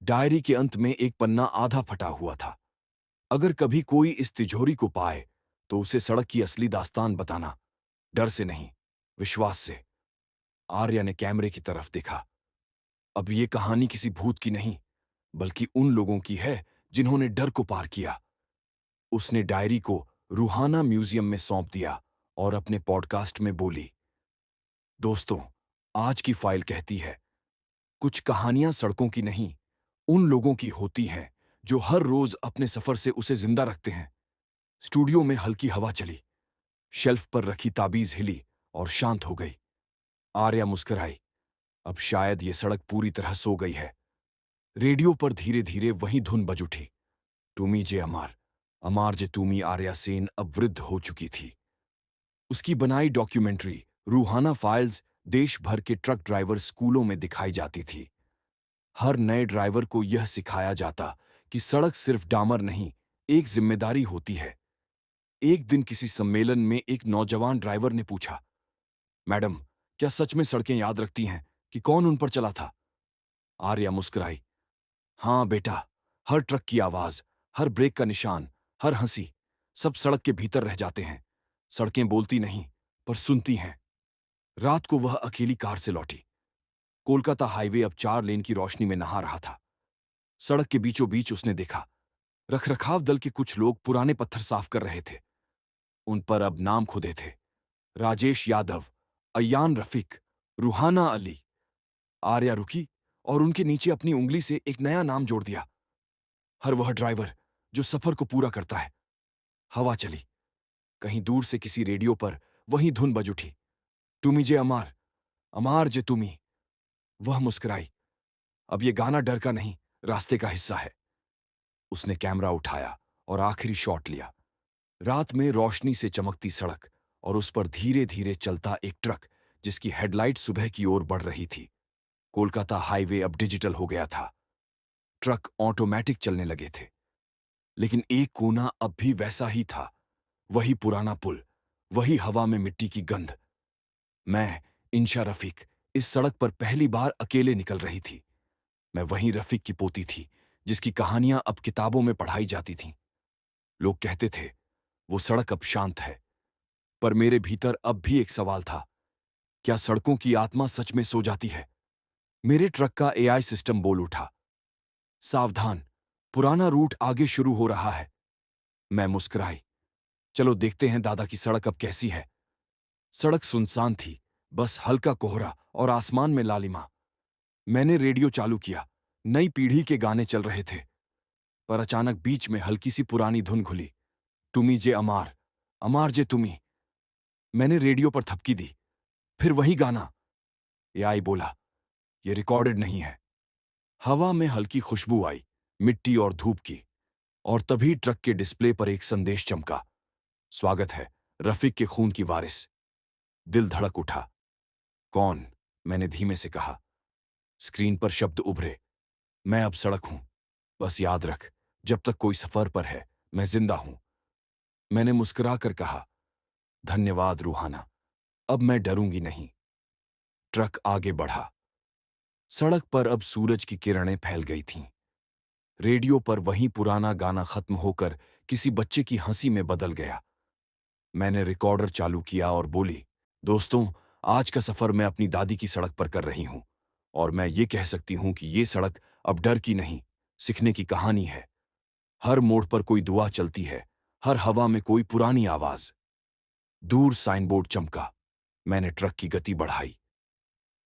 S1: डायरी के अंत में एक पन्ना आधा फटा हुआ था। अगर कभी कोई इस तिजोरी को पाए, तो उसे सड़क की असली दास्तान बताना, डर से नहीं, विश्वास से। आर्या ने कैमरे की तरफ देखा। अब ये कहानी किसी भूत की नहीं, बल्कि उन लोगों की है जिन्होंने डर को पार किया। उसने डायरी को रूहाना म्यूजियम में सौंप दिया और अपने पॉडकास्ट में बोली, दोस्तों, आज की फाइल कहती है, कुछ कहानियां सड़कों की नहीं, उन लोगों की होती हैं जो हर रोज अपने सफर से उसे जिंदा रखते हैं। स्टूडियो में हल्की हवा चली। शेल्फ पर रखी ताबीज हिली और शांत हो गई। आर्या मुस्कुराई। अब शायद ये सड़क पूरी तरह सो गई है। रेडियो पर धीरे धीरे वही धुन बज उठी, तुमी जे अमार, अमार जे तुमी। आर्या सेन अब वृद्ध हो चुकी थी। उसकी बनाई डॉक्यूमेंट्री रूहाना फाइल्स देश भर के ट्रक ड्राइवर स्कूलों में दिखाई जाती थी। हर नए ड्राइवर को यह सिखाया जाता कि सड़क सिर्फ डामर नहीं, एक जिम्मेदारी होती है। एक दिन किसी सम्मेलन में एक नौजवान ड्राइवर ने पूछा, मैडम, क्या सच में सड़कें याद रखती हैं कि कौन उन पर चला था? आर्या मुस्कुराई। हाँ बेटा, हर ट्रक की आवाज, हर ब्रेक का निशान, हर हंसी, सब सड़क के भीतर रह जाते हैं। सड़कें बोलती नहीं, पर सुनती हैं। रात को वह अकेली कार से लौटी। कोलकाता हाईवे अब 4 लेन की रोशनी में नहा रहा था। सड़क के बीचों बीच उसने देखा, रखरखाव दल के कुछ लोग पुराने पत्थर साफ कर रहे थे। उन पर अब नाम खुदे थे, राजेश यादव, अयान रफीक, रूहाना अली। आर्या रुकी और उनके नीचे अपनी उंगली से एक नया नाम जोड़ दिया, हर वह ड्राइवर जो सफर को पूरा करता है। हवा चली। कहीं दूर से किसी रेडियो पर वही धुन बज उठी। तुमी जे अमार, अमार जे तुमी। वह मुस्कुराई। अब ये गाना डर का नहीं, रास्ते का हिस्सा है। उसने कैमरा उठाया और आखिरी शॉट लिया। रात में रोशनी से चमकती सड़क और उस पर धीरे धीरे चलता एक ट्रक जिसकी हेडलाइट सुबह की ओर बढ़ रही थी। कोलकाता हाईवे अब डिजिटल हो गया था। ट्रक ऑटोमेटिक चलने लगे थे, लेकिन एक कोना अब भी वैसा ही था। वही पुराना पुल, वही हवा में मिट्टी की गंध। मैं, इंशा रफीक, इस सड़क पर पहली बार अकेले निकल रही थी। मैं वही रफीक की पोती थी जिसकी कहानियां अब किताबों में पढ़ाई जाती थीं। लोग कहते थे वो सड़क अब शांत है, पर मेरे भीतर अब भी एक सवाल था। क्या सड़कों की आत्मा सच में सो जाती है? मेरे ट्रक का एआई सिस्टम बोल उठा, सावधान, पुराना रूट आगे शुरू हो रहा है। मैं मुस्कुराई। चलो देखते हैं दादा की सड़क अब कैसी है। सड़क सुनसान थी, बस हल्का कोहरा और आसमान में लालिमा। मैंने रेडियो चालू किया। नई पीढ़ी के गाने चल रहे थे, पर अचानक बीच में हल्की सी पुरानी धुन खुली। तुमी जे अमार, अमार जे तुमी। मैंने रेडियो पर थपकी दी। फिर वही गाना। एआई बोला, ये रिकॉर्डेड नहीं है। हवा में हल्की खुशबू आई, मिट्टी और धूप की। और तभी ट्रक के डिस्प्ले पर एक संदेश चमका, स्वागत है, रफीक के खून की वारिस। दिल धड़क उठा। कौन? मैंने धीमे से कहा। स्क्रीन पर शब्द उभरे, मैं अब सड़क हूं। बस याद रख, जब तक कोई सफर पर है, मैं जिंदा हूं। मैंने मुस्कुराकर कहा, धन्यवाद रूहाना, अब मैं डरूंगी नहीं। ट्रक आगे बढ़ा। सड़क पर अब सूरज की किरणें फैल गई थीं। रेडियो पर वही पुराना गाना खत्म होकर किसी बच्चे की हंसी में बदल गया। मैंने रिकॉर्डर चालू किया और बोली, दोस्तों, आज का सफर मैं अपनी दादी की सड़क पर कर रही हूं, और मैं ये कह सकती हूं कि ये सड़क अब डर की नहीं, सीखने की कहानी है। हर मोड़ पर कोई दुआ चलती है, हर हवा में कोई पुरानी आवाज। दूर साइन बोर्ड चमका। मैंने ट्रक की गति बढ़ाई।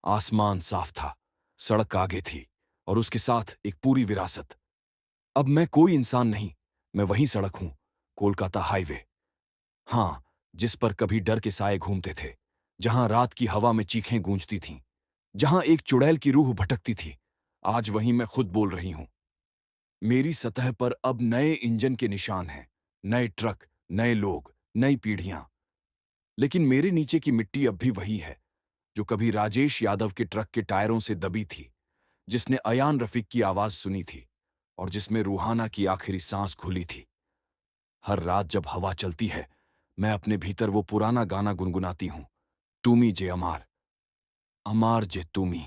S1: आसमान साफ था, सड़क आगे थी, और उसके साथ एक पूरी विरासत। अब मैं कोई इंसान नहीं, मैं वही सड़क हूं, कोलकाता हाईवे। हाँ, जिस पर कभी डर के साए घूमते थे, जहां रात की हवा में चीखें गूंजती थीं, जहां एक चुड़ैल की रूह भटकती थी, आज वहीं मैं खुद बोल रही हूं। मेरी सतह पर अब नए इंजन के निशान हैं, नए ट्रक, नए लोग, नई पीढ़ियां। लेकिन मेरे नीचे की मिट्टी अब भी वही है, जो कभी राजेश यादव के ट्रक के टायरों से दबी थी, जिसने अयान रफीक की आवाज सुनी थी, और जिसमें रूहाना की आखिरी सांस खुली थी। हर रात जब हवा चलती है, मैं अपने भीतर वो पुराना गाना गुनगुनाती हूं, तुमी जे अमार, अमार जे तुमी।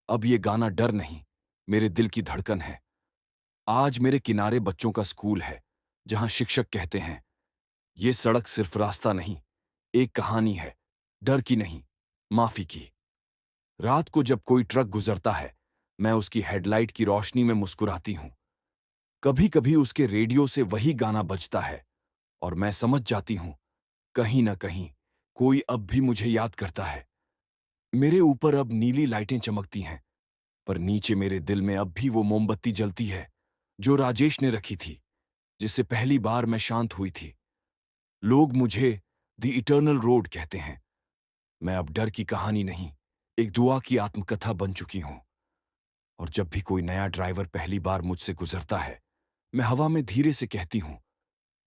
S1: अब ये गाना डर नहीं, मेरे दिल की धड़कन है। आज मेरे किनारे बच्चों का स्कूल है, जहां शिक्षक कहते हैं, ये सड़क सिर्फ रास्ता नहीं, एक कहानी है, डर की नहीं, माफी की। रात को जब कोई ट्रक गुजरता है, मैं उसकी हेडलाइट की रोशनी में मुस्कुराती हूं। कभी कभी उसके रेडियो से वही गाना बजता है, और मैं समझ जाती हूं, कहीं ना कहीं कोई अब भी मुझे याद करता है। मेरे ऊपर अब नीली लाइटें चमकती हैं, पर नीचे मेरे दिल में अब भी वो मोमबत्ती जलती है, जो राजेश ने रखी थी, जिससे पहली बार मैं शांत हुई थी। लोग मुझे द इटर्नल रोड कहते हैं। मैं अब डर की कहानी नहीं, एक दुआ की आत्मकथा बन चुकी हूं। और जब भी कोई नया ड्राइवर पहली बार मुझसे गुजरता है, मैं हवा में धीरे से कहती हूं,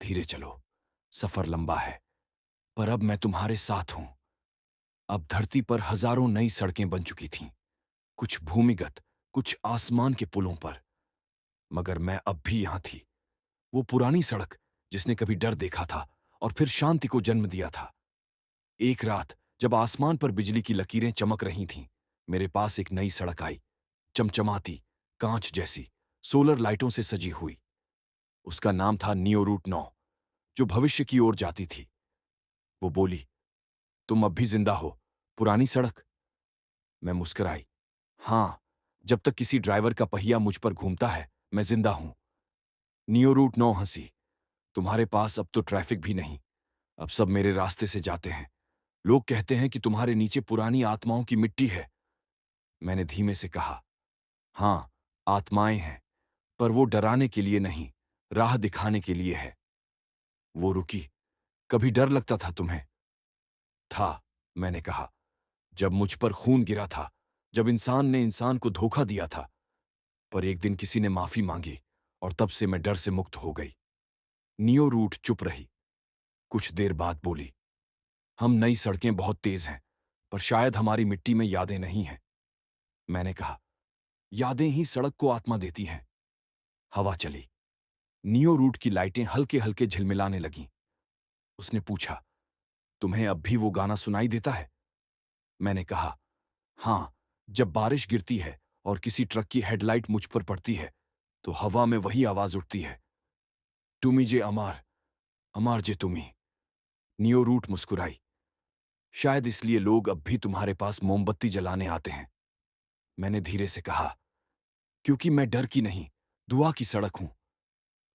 S1: धीरे चलो, सफर लंबा है, पर अब मैं तुम्हारे साथ हूं। अब धरती पर हजारों नई सड़कें बन चुकी थीं, कुछ भूमिगत, कुछ आसमान के पुलों पर, मगर मैं अब भी यहां थी, वो पुरानी सड़क जिसने कभी डर देखा था और फिर शांति को जन्म दिया था। एक रात जब आसमान पर बिजली की लकीरें चमक रही थीं, मेरे पास एक नई सड़क आई, चमचमाती, कांच जैसी, सोलर लाइटों से सजी हुई। उसका नाम था नियो रूट 9, जो भविष्य की ओर जाती थी। वो बोली, तुम अब भी जिंदा हो, पुरानी सड़क? मैं मुस्कुराई। हां, जब तक किसी ड्राइवर का पहिया मुझ पर घूमता है, मैं जिंदा हूं। नियो रूट 9 हंसी, तुम्हारे पास अब तो ट्रैफिक भी नहीं, अब सब मेरे रास्ते से जाते हैं। लोग कहते हैं कि तुम्हारे नीचे पुरानी आत्माओं की मिट्टी है। मैंने धीमे से कहा, हां, आत्माएं हैं, पर वो डराने के लिए नहीं, राह दिखाने के लिए है। वो रुकी। कभी डर लगता था तुम्हें? था, मैंने कहा। जब मुझ पर खून गिरा था, जब इंसान ने इंसान को धोखा दिया था। पर एक दिन किसी ने माफी मांगी और तब से मैं डर से मुक्त हो गई। नियो रूट चुप रही। कुछ देर बाद बोली, हम नई सड़कें बहुत तेज हैं, पर शायद हमारी मिट्टी में यादें नहीं हैं। मैंने कहा, यादें ही सड़क को आत्मा देती हैं। हवा चली। नियो रूट की लाइटें हल्के हल्के झिलमिलाने लगीं। उसने पूछा, तुम्हें अब भी वो गाना सुनाई देता है? मैंने कहा, हाँ, जब बारिश गिरती है और किसी ट्रक की हेडलाइट मुझ पर पड़ती है, तो हवा में वही आवाज उठती है, तुमी जे अमार, अमार जे तुमी। नियो रूट मुस्कुराई। शायद इसलिए लोग अब भी तुम्हारे पास मोमबत्ती जलाने आते हैं। मैंने धीरे से कहा, क्योंकि मैं डर की नहीं, दुआ की सड़क हूं।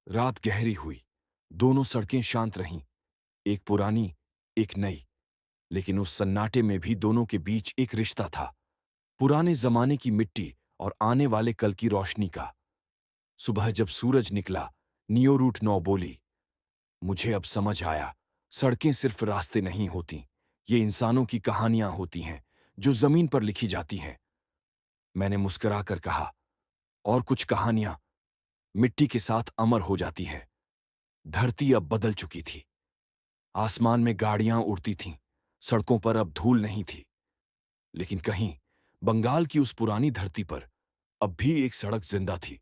S1: रात गहरी हुई। दोनों सड़कें शांत रहीं, एक पुरानी, एक नई। लेकिन उस सन्नाटे में भी दोनों के बीच एक रिश्ता था, पुराने जमाने की मिट्टी और आने वाले कल की रोशनी का। सुबह जब सूरज निकला, नियो रूट 9 बोली, मुझे अब समझ आया, सड़कें सिर्फ रास्ते नहीं होती, ये इंसानों की कहानियां होती हैं, जो जमीन पर लिखी जाती हैं। मैंने मुस्कुराकर कहा, और कुछ कहानियां मिट्टी के साथ अमर हो जाती हैं। धरती अब बदल चुकी थी। आसमान में गाड़ियां उड़ती थीं, सड़कों पर अब धूल नहीं थी। लेकिन कहीं बंगाल की उस पुरानी धरती पर अब भी एक सड़क जिंदा थी।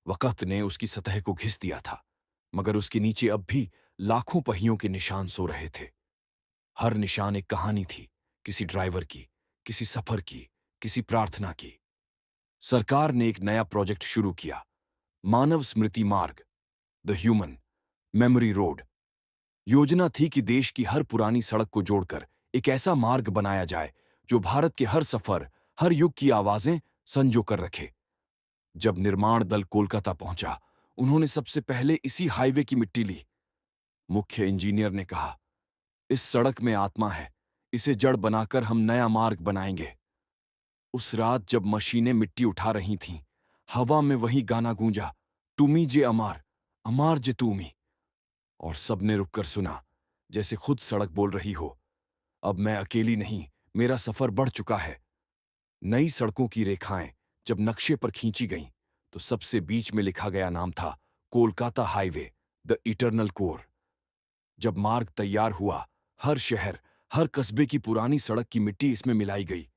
S1: वक़्त ने उसकी सतह को घिस दिया था, मगर उसके नीचे अब भी लाखों पहियों के निशान सो रहे थे। हर निशान एक कहानी थी, किसी ड्राइवर की, किसी सफर की, किसी प्रार्थना की। सरकार ने एक नया प्रोजेक्ट शुरू किया, मानव स्मृति मार्ग, द ह्यूमन मेमोरी रोड। योजना थी कि देश की हर पुरानी सड़क को जोड़कर एक ऐसा मार्ग बनाया जाए जो भारत के हर सफर, हर युग की आवाजें संजो कर रखे। जब निर्माण दल कोलकाता पहुंचा, उन्होंने सबसे पहले इसी हाईवे की मिट्टी ली। मुख्य इंजीनियर ने कहा, इस सड़क में आत्मा है, इसे जड़ बनाकर हम नया मार्ग बनाएंगे। उस रात जब मशीनें मिट्टी उठा रही थीं, हवा में वही गाना गूंजा, तुमी जे अमार, अमार जे तुमी। और सबने रुककर सुना, जैसे खुद सड़क बोल रही हो, अब मैं अकेली नहीं, मेरा सफर बढ़ चुका है। नई सड़कों की रेखाएं जब नक्शे पर खींची गईं, तो सबसे बीच में लिखा गया नाम था Kolkata highway, the eternal core. जब मार्ग तैयार हुआ, हर शहर, हर कस्बे की पुरानी सड़क की मिट्टी इसमें मिलाई गई।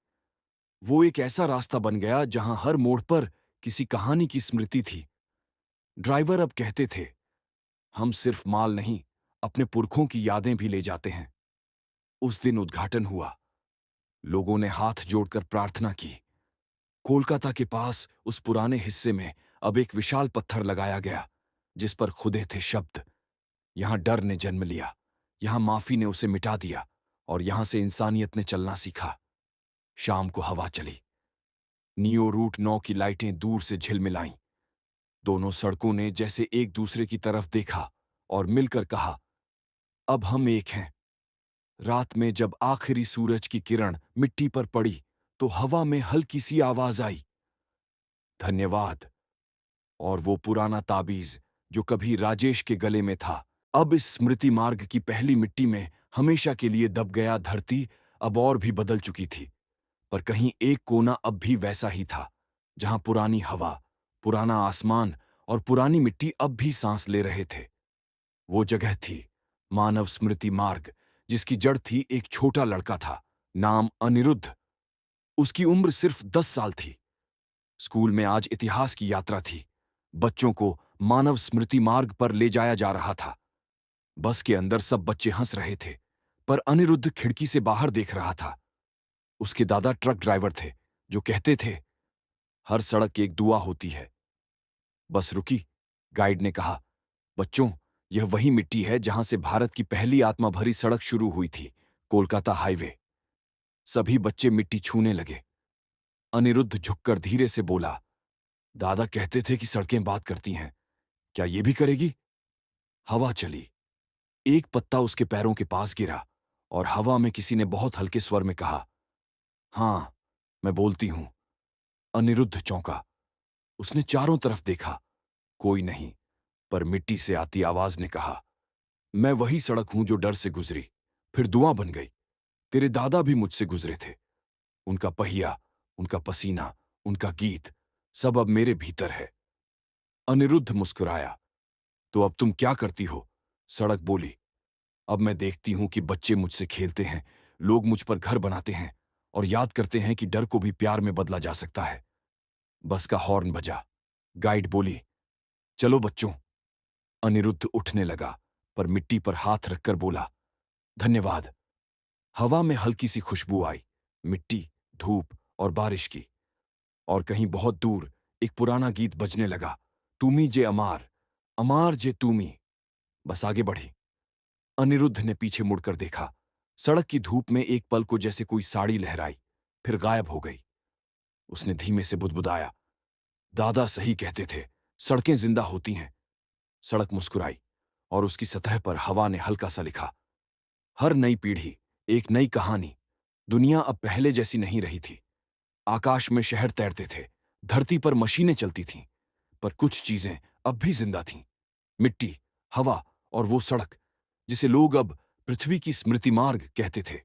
S1: वो एक ऐसा रास्ता बन गया जहां हर मोड़ पर किसी कहानी की स्मृति थी। ड्राइवर अब कहते थे, हम सिर्फ माल नहीं, अपने पुरखों की यादें भी ले जाते हैं। उस दिन उद्घाटन हुआ। लोगों ने हाथ जोड़कर प्रार्थना की। कोलकाता के पास उस पुराने हिस्से में अब एक विशाल पत्थर लगाया गया, जिस पर खुदे थे शब्द, यहां डर ने जन्म लिया, यहां माफी ने उसे मिटा दिया, और यहां से इंसानियत ने चलना सीखा। शाम को हवा चली। नियो रूट 9 की लाइटें दूर से झिलमिलाईं। दोनों सड़कों ने जैसे एक दूसरे की तरफ देखा और मिलकर कहा, अब हम एक हैं। रात में जब आखिरी सूरज की किरण मिट्टी पर पड़ी, तो हवा में हल्की सी आवाज आई, धन्यवाद। और वो पुराना ताबीज जो कभी राजेश के गले में था, अब इस स्मृति मार्ग की पहली मिट्टी में हमेशा के लिए दब गया। धरती अब और भी बदल चुकी थी, पर कहीं एक कोना अब भी वैसा ही था, जहां पुरानी हवा, पुराना आसमान और पुरानी मिट्टी अब भी सांस ले रहे थे। वो जगह थी मानव स्मृति मार्ग, जिसकी जड़ थी एक छोटा लड़का था, नाम अनिरुद्ध। उसकी उम्र सिर्फ 10 साल थी। स्कूल में आज इतिहास की यात्रा थी। बच्चों को मानव स्मृति मार्ग पर ले जाया जा रहा था। बस के अंदर सब बच्चे हंस रहे थे, पर अनिरुद्ध खिड़की से बाहर देख रहा था। उसके दादा ट्रक ड्राइवर थे, जो कहते थे, हर सड़क एक दुआ होती है। बस रुकी। गाइड ने कहा, बच्चों, यह वही मिट्टी है जहां से भारत की पहली आत्मा भरी सड़क शुरू हुई थी, कोलकाता हाईवे। सभी बच्चे मिट्टी छूने लगे। अनिरुद्ध झुककर धीरे से बोला, दादा कहते थे कि सड़कें बात करती हैं, क्या ये भी करेगी? हवा चली। एक पत्ता उसके पैरों के पास गिरा, और हवा में किसी ने बहुत हल्के स्वर में कहा, हाँ, मैं बोलती हूं। अनिरुद्ध चौंका। उसने चारों तरफ देखा। कोई नहीं, पर मिट्टी से आती आवाज ने कहा, मैं वही सड़क हूं जो डर से गुजरी, फिर दुआ बन गई। तेरे दादा भी मुझसे गुजरे थे। उनका पहिया, उनका पसीना, उनका गीत, सब अब मेरे भीतर है। अनिरुद्ध मुस्कुराया। तो अब तुम क्या करती हो? सड़क बोली। अब मैं देखती हूं कि बच्चे मुझसे खेलते हैं, लोग मुझ पर घर बनाते हैं और याद करते हैं कि डर को भी प्यार में बदला जा सकता है। बस का हॉर्न बजा। गाइड बोली, चलो बच्चों। अनिरुद्ध उठने लगा, पर मिट्टी पर हाथ रखकर बोला, धन्यवाद। हवा में हल्की सी खुशबू आई, मिट्टी, धूप और बारिश की। और कहीं बहुत दूर एक पुराना गीत बजने लगा, तुमी जे अमार, अमार जे तुमी। बस आगे बढ़ी। अनिरुद्ध ने पीछे मुड़कर देखा। सड़क की धूप में एक पल को जैसे कोई साड़ी लहराई, फिर गायब हो गई। उसने धीमे से बुदबुदाया, दादा सही कहते थे, सड़कें जिंदा होती हैं। सड़क मुस्कुराई और उसकी सतह पर हवा ने हल्का सा लिखा, हर नई पीढ़ी, एक नई कहानी। दुनिया अब पहले जैसी नहीं रही थी। आकाश में शहर तैरते थे, धरती पर मशीनें चलती थीं, पर कुछ चीजें अब भी जिंदा थीं। मिट्टी, हवा और वो सड़क जिसे लोग अब पृथ्वी की स्मृति मार्ग कहते थे।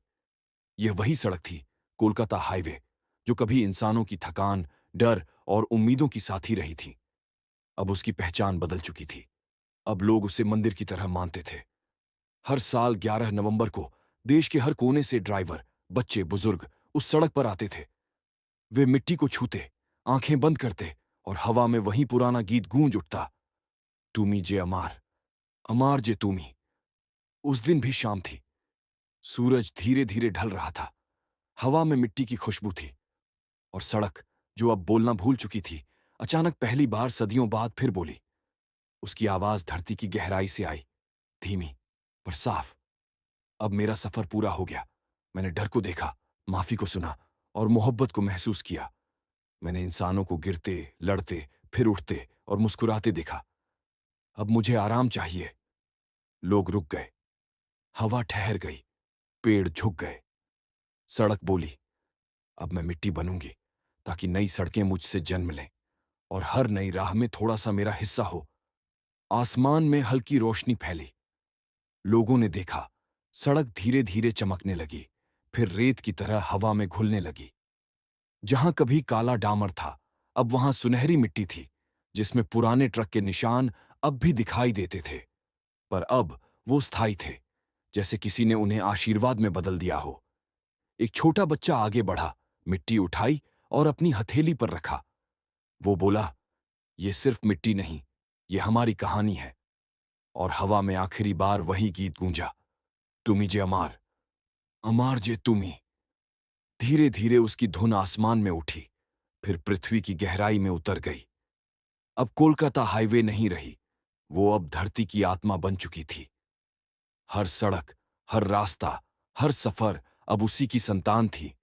S1: यह वही सड़क थी, कोलकाता हाईवे, जो कभी इंसानों की थकान, डर और उम्मीदों की साथी रही थी। अब उसकी पहचान बदल चुकी थी। अब लोग उसे मंदिर की तरह मानते थे। हर साल 11 नवंबर को देश के हर कोने से ड्राइवर, बच्चे, बुजुर्ग उस सड़क पर आते थे। वे मिट्टी को छूते, आंखें बंद करते और हवा में वही पुराना गीत गूंज उठता, तुमी जे अमार, अमार जे तुमी। उस दिन भी शाम थी। सूरज धीरे धीरे ढल रहा था। हवा में मिट्टी की खुशबू थी और सड़क, जो अब बोलना भूल चुकी थी, अचानक पहली बार सदियों बाद फिर बोली। उसकी आवाज धरती की गहराई से आई, धीमी पर साफ। अब मेरा सफर पूरा हो गया। मैंने डर को देखा, माफी को सुना और मोहब्बत को महसूस किया। मैंने इंसानों को गिरते, लड़ते, फिर उठते और मुस्कुराते देखा। अब मुझे आराम चाहिए। लोग रुक गए, हवा ठहर गई, पेड़ झुक गए। सड़क बोली, अब मैं मिट्टी बनूंगी ताकि नई सड़कें मुझसे जन्म लें और हर नई राह में थोड़ा सा मेरा हिस्सा हो। आसमान में हल्की रोशनी फैली। लोगों ने देखा, सड़क धीरे धीरे चमकने लगी, फिर रेत की तरह हवा में घुलने लगी। जहां कभी काला डामर था, अब वहां सुनहरी मिट्टी थी, जिसमें पुराने ट्रक के निशान अब भी दिखाई देते थे, पर अब वो स्थायी थे, जैसे किसी ने उन्हें आशीर्वाद में बदल दिया हो। एक छोटा बच्चा आगे बढ़ा, मिट्टी उठाई और अपनी हथेली पर रखा। वो बोला, ये सिर्फ मिट्टी नहीं, ये हमारी कहानी है। और हवा में आखिरी बार वही गीत गूंजा, तुमी जे अमार, अमार जे तुमी। धीरे धीरे उसकी धुन आसमान में उठी, फिर पृथ्वी की गहराई में उतर गई। अब कोलकाता हाईवे नहीं रही, वो अब धरती की आत्मा बन चुकी थी। हर सड़क, हर रास्ता, हर सफर अब उसी की संतान थी।